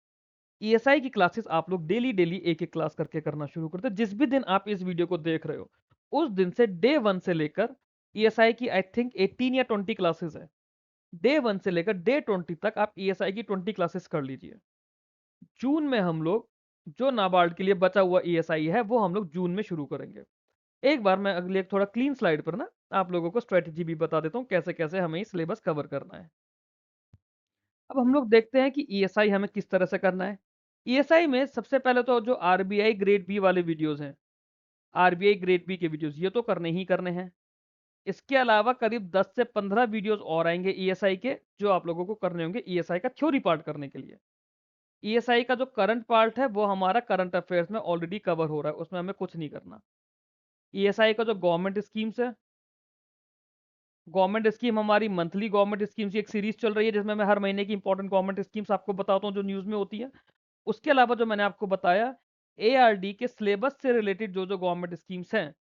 ईएसआई की क्लासेस आप लोग डेली डेली एक एक क्लास करके करना शुरू करते हैं। जिस भी दिन आप इस वीडियो को देख रहे हो, उस दिन से डे 1 से लेकर ईएसआई की आई थिंक 18 या 20 क्लासेस है, डे 1 से लेकर डे 20 तक आप ईएसआई की 20 क्लासेस कर लीजिए। जून में हम लोग जो नाबार्ड के लिए बचा हुआ ईएसआई है वो हम लोग जून में शुरू करेंगे। एक बार मैं अगले एक थोड़ा क्लीन स्लाइड पर ना आप लोगों को स्ट्रेटेजी भी बता देता हूँ कैसे कैसे हमें सिलेबस कवर करना है। अब हम लोग देखते हैं कि ईएसआई हमें किस तरह से करना है। ईएसआई में सबसे पहले तो जो आरबीआई ग्रेड बी वाले वीडियोस हैं, आरबीआई ग्रेड बी के वीडियोस ये तो करने ही करने हैं। इसके अलावा करीब 10 से 15 वीडियोस और आएंगे ईएसआई के, जो आप लोगों को करने होंगे ईएसआई का थ्योरी पार्ट करने के लिए। ईएसआई का जो करंट पार्ट है वो हमारा करंट अफेयर्स में ऑलरेडी कवर हो रहा है, उसमें हमें कुछ नहीं करना। ईएसआई का जो गवर्नमेंट स्कीम्स है, गवर्नमेंट स्कीम हमारी मंथली गवर्नमेंट स्कीम्स की एक सीरीज चल रही है, जिसमें मैं हर महीने की इंपॉर्टेंट गवर्नमेंट स्कीम्स आपको बताता हूँ जो न्यूज में होती है। उसके अलावा जो मैंने आपको बताया, एआरडी के सिलेबस से रिलेटेड जो जो गवर्नमेंट स्कीम्स हैं,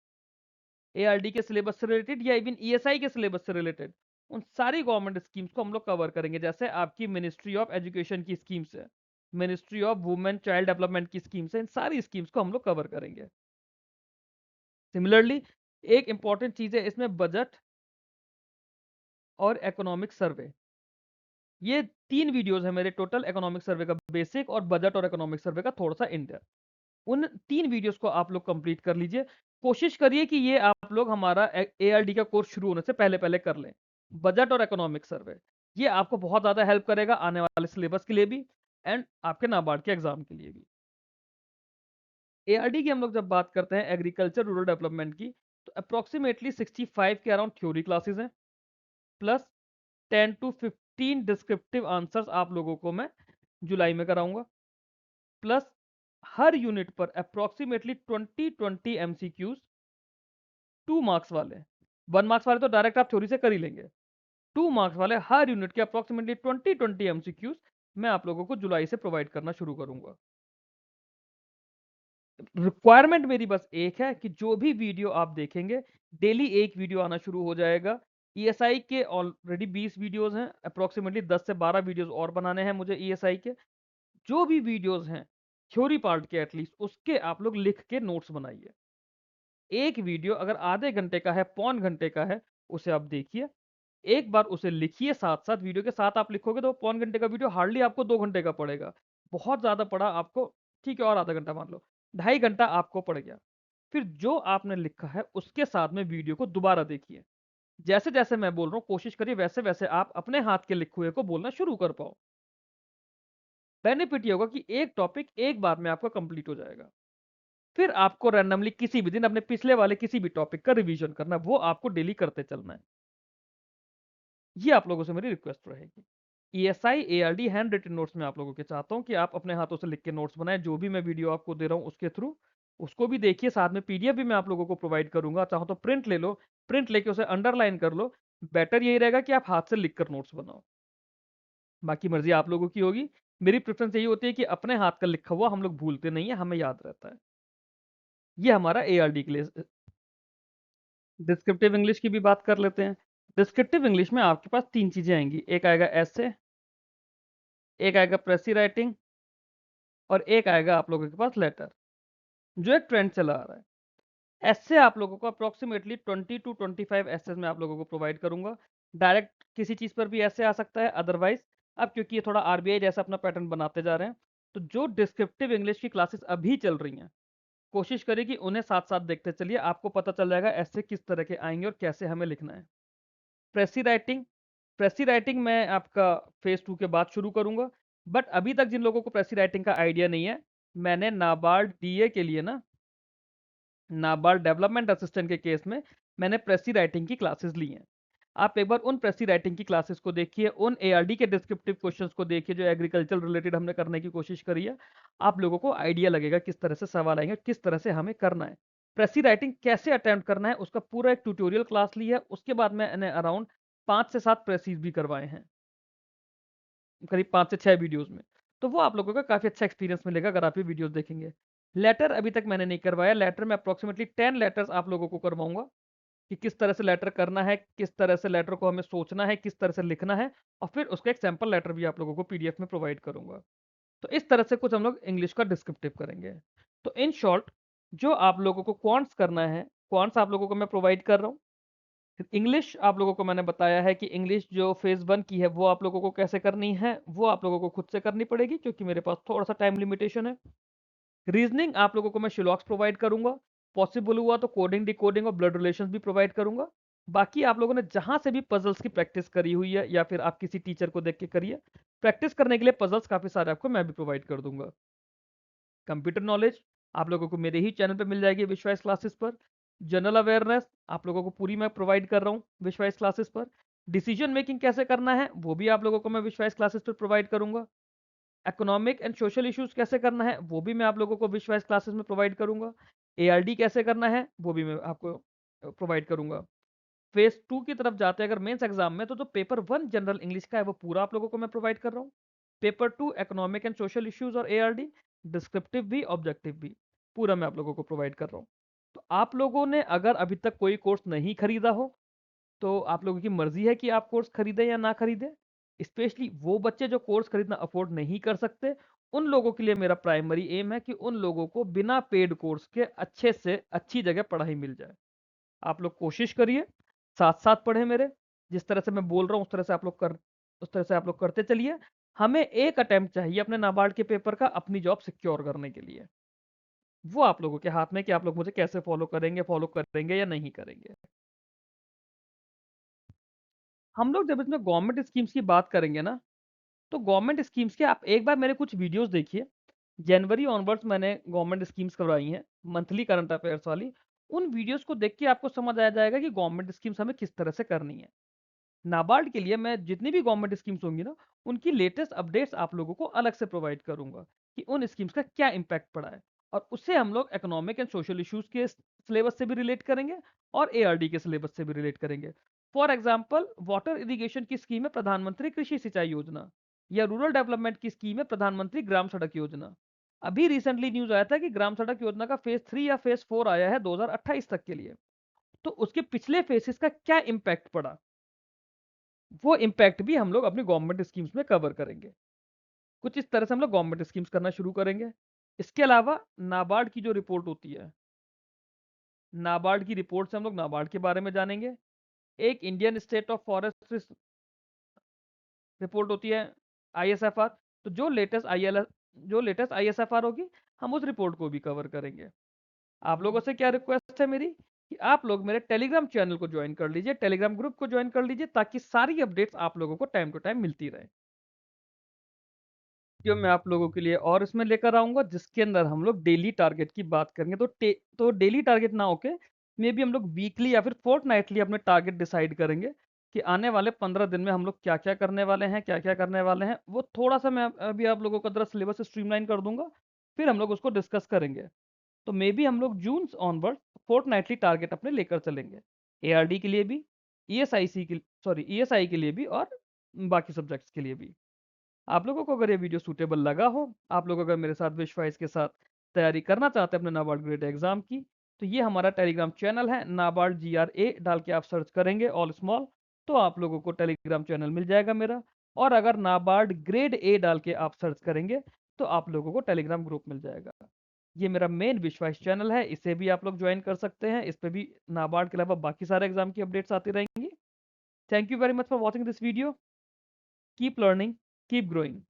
एआरडी के सिलेबस से रिलेटेड या इवन ईएसआई के सिलेबस से रिलेटेड, उन सारी गवर्नमेंट स्कीम्स को हम लोग कवर करेंगे। जैसे आपकी मिनिस्ट्री ऑफ एजुकेशन की स्कीम्स है, ministry of women child development की स्कीम्स है, इन सारी स्कीम्स को हम लोग कवर करेंगे। सिमिलरली एक इंपॉर्टेंट चीज है इसमें, बजट और इकोनॉमिक सर्वे। ये 3 वीडियोस है मेरे टोटल, इकोनॉमिक सर्वे का बेसिक और बजट और इकोनॉमिक सर्वे का थोड़ा सा इन डेप्थ। उन 3 वीडियोस को आप लोग कंप्लीट कर लीजिए। कोशिश करिए कि ये आप लोग हमारा एआरडी का कोर्स शुरू होने से पहले पहले कर लें। बजट और इकोनॉमिक सर्वे ये आपको बहुत ज्यादा हेल्प करेगा आने वाले सिलेबस के लिए भी एंड आपके नाबार्ड के एग्जाम के लिए भी। एआरडी की हम लोग जब बात करते हैं एग्रीकल्चर रूरल डेवलपमेंट की, तो अप्रोक्सीमेटली 65 के अराउंड थ्योरी क्लासेस हैं, प्लस 10 टू 15 डिस्क्रिप्टिव आंसर्स आप लोगों को मैं जुलाई में कराऊंगा, प्लस हर यूनिट पर अप्रोक्सीमेटली 20 एमसीक्यूज 2 मार्क्स वाले। 1 मार्क्स वाले तो डायरेक्ट आप थ्योरी से कर ही लेंगे, 2 मार्क्स वाले हर यूनिट के अप्रोक्सीमेटली 20 एमसीक्यूज मैं आप लोगों को जुलाई से प्रोवाइड करना शुरू करूंगा। रिक्वायरमेंट मेरी बस एक है कि जो भी वीडियो आप देखेंगे, डेली एक वीडियो आना शुरू हो जाएगा। ईएसआई के ऑलरेडी 20 वीडियोस हैं, अप्रोक्सीमेटली 10 से 12 वीडियोस और बनाने हैं मुझे ईएसआई के। जो भी वीडियोस हैं थ्योरी पार्ट के, एटलीस्ट उसके आप लोग लिख के नोट्स बनाइए। एक वीडियो अगर आधे घंटे का है, पौन घंटे का है, उसे आप देखिए, एक बार उसे लिखिए, साथ साथ वीडियो के साथ आप लिखोगे तो पौन घंटे का वीडियो हार्डली आपको 2 घंटे का पड़ेगा। बहुत ज्यादा पड़ा आपको, ठीक है, और आधा घंटा मान लो, 2.5 घंटा आपको पड़ गया। फिर जो आपने लिखा है उसके साथ में वीडियो को दोबारा देखिए। जैसे जैसे मैं बोल रहा हूँ कोशिश करिए वैसे वैसे आप अपने हाथ के लिखे हुए को बोलना शुरू कर पाओ। बेनिफिट ये होगा कि एक टॉपिक एक बार में आपका कंप्लीट हो जाएगा। फिर आपको रैंडमली किसी भी दिन अपने पिछले वाले किसी भी टॉपिक का रिवीजन करना है, वो आपको डेली करते चलना है। ये आप लोगों से मेरी रिक्वेस्ट रहेगी। ESI ARD hand written notes में आप लोगों के चाहता हूं कि आप अपने हाथों से लिख के नोट्स बनाएं, जो भी मैं वीडियो आपको दे रहा हूं उसके थ्रू उसको भी देखिए, साथ में पीडीएफ भी मैं आप लोगों को प्रोवाइड करूंगा। चाहो तो प्रिंट ले लो, प्रिंट लेके उसे अंडरलाइन कर लो, बेटर यही रहेगा कि आप हाथ से लिखकर नोट्स बनाओ। बाकी मर्ज़ी आप लोगों की होगी। मेरी प्रेफ़रेंस यही होती है कि अपने हाथ का लिखा हुआ हम लोग भूलते नहीं हैं, हमें याद रहता है। ये हमारा एआरडी के लिए डिस्क्रिप्टिव इंग्लिश की भी बात कर लेते हैं। डिस्क्रिप्टिव इंग्लिश में आपके पास 3 चीज़ें आएँगी। एक आएगा एसे, एक आएगा प्रेसी राइटिंग और एक आएगा आप लोगों के पास लेटर, जो एक ट्रेंड चला आ रहा है। ऐसे आप लोगों को अप्रॉक्सिमेटली 20 टू 25 एसेस मैं आप लोगों को प्रोवाइड करूँगा। डायरेक्ट किसी चीज़ पर भी ऐसे आ सकता है, अदरवाइज़ अब क्योंकि ये थोड़ा आरबीआई जैसा अपना पैटर्न बनाते जा रहे हैं, तो जो डिस्क्रिप्टिव इंग्लिश की क्लासेस अभी चल रही हैं, कोशिश करिए कि उन्हें साथ-साथ देखते चलिए, आपको पता चल जाएगा ऐसे किस तरह के आएँगे और कैसे हमें लिखना है। प्रेसी राइटिंग प्रेसी राइटिंग मैं आपका फेज़ 2 के बाद शुरू करूँगा, बट अभी तक जिन लोगों को प्रेसी राइटिंग का आइडिया नहीं है, मैंने नाबार्ड डीए के लिए ना नाबार्ड डेवलपमेंट असिस्टेंट के केस में मैंने प्रेसी राइटिंग की क्लासेस ली हैं। आप एक बार उन प्रेसी राइटिंग की क्लासेस को देखिए, उन एआरडी के डिस्क्रिप्टिव क्वेश्चंस को देखिए जो एग्रीकल्चर रिलेटेड हमने करने की कोशिश करी है। आप लोगों को आइडिया लगेगा किस तरह से सवाल आएँगे, किस तरह से हमें करना है। प्रेसी राइटिंग कैसे अटेम्प्ट करना है उसका पूरा एक ट्यूटोरियल क्लास ली है, उसके बाद मैंने अराउंड 5 से 7 प्रेसीज़ भी करवाए हैं, करीब 5 से 6 वीडियोज़ में। तो वो आप लोगों को काफ़ी अच्छा एक्सपीरियंस मिलेगा अगर आप ये वीडियोज़ देखेंगे। लेटर अभी तक मैंने नहीं करवाया, लेटर में अप्रॉक्सिमेटली 10 लेटर्स आप लोगों को करवाऊँगा। कि किस तरह से लेटर करना है, किस तरह से लेटर को हमें सोचना है, किस तरह से लिखना है और फिर उसका एक सैंपल लेटर भी आप लोगों को पीडीएफ में प्रोवाइड करूँगा। तो इस तरह से कुछ हम लोग इंग्लिश का डिस्क्रिप्टिव करेंगे। तो इन शॉर्ट जो आप लोगों को क्वांट्स करना है, क्वांट्स आप लोगों को मैं प्रोवाइड कर रहा हूँ। इंग्लिश आप लोगों को मैंने बताया है कि इंग्लिश जो फेज़ 1 की है वो आप लोगों को कैसे करनी है, वो आप लोगों को खुद से करनी पड़ेगी क्योंकि मेरे पास थोड़ा-सा टाइम लिमिटेशन है। रीजनिंग आप लोगों को मैं शिलॉक्स प्रोवाइड करूँगा। पॉसिबल हुआ तो कोडिंग, डिकोडिंग और ब्लड रिलेशंस भी प्रोवाइड करूँगा। बाकी आप लोगों ने जहाँ से भी पज़ल्स की प्रैक्टिस करी हुई है या फिर आप किसी टीचर को देख के करिए, प्रैक्टिस करने के लिए पज़ल्स काफ़ी सारे आपको मैं भी प्रोवाइड कर दूँगा। कंप्यूटर नॉलेज आप लोगों को मेरे ही चैनल पे मिल जाएगी विश्वास क्लासेस पर। जनरल अवेयरनेस आप लोगों को पूरी मैं प्रोवाइड कर रहा हूँ विश्वास क्लासेस पर। डिसीजन मेकिंग कैसे करना है, वो भी आप लोगों को मैं विश्वास क्लासेस पर प्रोवाइड करूँगा। इकोनॉमिक एंड सोशल इश्यूज कैसे करना है वो भी मैं आप लोगों को विश्वास क्लासेस में प्रोवाइड करूंगा। एआरडी कैसे करना है वो भी मैं आपको प्रोवाइड करूंगा। फेज 2 की तरफ जाते हैं अगर मेंस एग्जाम में, तो जो पेपर 1 जनरल इंग्लिश का है वो पूरा आप लोगों को मैं प्रोवाइड कर रहा हूँ। Paper 2 economic and social issues और एआरडी डिस्क्रिप्टिव भी ऑब्जेक्टिव भी पूरा मैं आप लोगों को प्रोवाइड कर रहा हूँ। तो आप लोगों ने अगर अभी तक कोई कोर्स नहीं खरीदा हो तो आप लोगों की मर्जी है कि आप कोर्स खरीदें या ना खरीदें। स्पेशली वो बच्चे जो कोर्स खरीदना अफोर्ड नहीं कर सकते, उन लोगों के लिए मेरा प्राइमरी एम है कि उन लोगों को बिना पेड कोर्स के अच्छे से अच्छी जगह पढ़ाई मिल जाए। आप लोग कोशिश करिए, साथ-साथ पढ़ें मेरे। जिस तरह से मैं बोल रहा हूँ उस तरह से आप लोग करते चलिए। हमें एक अटेम्प्ट चाहिए अपने नाबार्ड के पेपर का अपनी जॉब सिक्योर करने के लिए। वो आप लोगों के हाथ में कि आप लोग मुझे कैसे फॉलो करेंगे या नहीं करेंगे। हम लोग जब इसमें गवर्नमेंट स्कीम्स की बात करेंगे ना, तो गवर्नमेंट स्कीम्स के आप एक बार मेरे कुछ वीडियोस देखिए। जनवरी ऑनवर्ड्स मैंने गवर्नमेंट स्कीम्स करवाई हैं, मंथली करंट अफेयर्स वाली। उन वीडियोस को देख के आपको समझ आ जाएगा कि गवर्नमेंट स्कीम्स हमें किस तरह से करनी है। नाबार्ड के लिए मैं जितनी भी गवर्नमेंट स्कीम्स होंगी ना, उनकी लेटेस्ट अपडेट्स आप लोगों को अलग से प्रोवाइड करूंगा कि उन स्कीम्स का क्या इम्पैक्ट पड़ा है। और उससे हम लोग इकोनॉमिक एंड सोशल इश्यूज के सिलेबस से भी रिलेट करेंगे और एआरडी के सिलेबस से भी रिलेट करेंगे। फॉर एग्जाम्पल वाटर इरिगेशन की स्कीम है प्रधानमंत्री कृषि सिंचाई योजना, या रूरल डेवलपमेंट की स्कीम है प्रधानमंत्री ग्राम सड़क योजना। अभी रिसेंटली न्यूज आया था कि ग्राम सड़क योजना का फेज 3 या फेज 4 आया है 2028 तक के लिए। तो उसके पिछले फेसेस का क्या इम्पैक्ट पड़ा, वो इम्पैक्ट भी हम लोग अपनी गवर्नमेंट स्कीम्स में कवर करेंगे। कुछ इस तरह से हम लोग गवर्नमेंट स्कीम्स करना शुरू करेंगे। इसके अलावा नाबार्ड की जो रिपोर्ट होती है, नाबार्ड की रिपोर्ट से हम लोग नाबार्ड के बारे में जानेंगे। एक Indian state of forest report होती है, आईएसएफआर। तो जो लेटेस्ट आईएसएफआर होगी, हम उस रिपोर्ट को भी कवर करेंगे। आप लोगों से क्या रिक्वेस्ट है मेरी कि आप लोग मेरे टेलीग्राम चैनल को ज्वाइन कर लीजिए, टेलीग्राम ग्रुप को ज्वाइन कर लीजिए, ताकि सारी अपडेट्स आप लोगों को टाइम टू टाइम मिलती रहे। जो मैं आप लोगों के लिए और इसमें लेकर आऊँगा जिसके अंदर हम लोग डेली टारगेट की बात करेंगे। तो डेली टारगेट ना होके मे बी हम लोग वीकली या फिर फोर्टनाइटली अपने टारगेट डिसाइड करेंगे कि आने वाले 15 दिन में हम लोग क्या-क्या करने वाले हैं, क्या-क्या करने वाले हैं। वो थोड़ा-सा मैं अभी आप लोगों का ज़रा सिलेबस स्ट्रीमलाइन कर दूँगा, फिर हम लोग उसको डिस्कस करेंगे। तो मे बी हम लोग जून ऑनवर्ड फोर्टनाइटली टारगेट अपने लेकर चलेंगे। एआरडी के लिए भी, ईएसआईसी के सॉरी ईएसआई के लिए भी और बाकी सब्जेक्ट्स के लिए भी। आप लोगों को अगर ये वीडियो सूटेबल लगा हो, आप लोग अगर मेरे साथ विश वाइज के साथ तैयारी करना चाहते हैं अपने नाबार्ड ग्रेड एग्जाम की, तो ये हमारा टेलीग्राम चैनल है नाबार्ड GRA डाल के आप सर्च करेंगे ऑल स्मॉल, तो आप लोगों को टेलीग्राम चैनल मिल जाएगा मेरा। और अगर नाबार्ड ग्रेड ए डाल के आप सर्च करेंगे तो आप लोगों को टेलीग्राम ग्रुप मिल जाएगा। ये मेरा मेन विश्वास चैनल है, इसे भी आप लोग ज्वाइन कर सकते हैं। इस पे भी नाबार्ड के अलावा बाकी सारे एग्जाम की अपडेट्स आती रहेंगी। Thank you very much for watching this video. Keep learning, keep growing.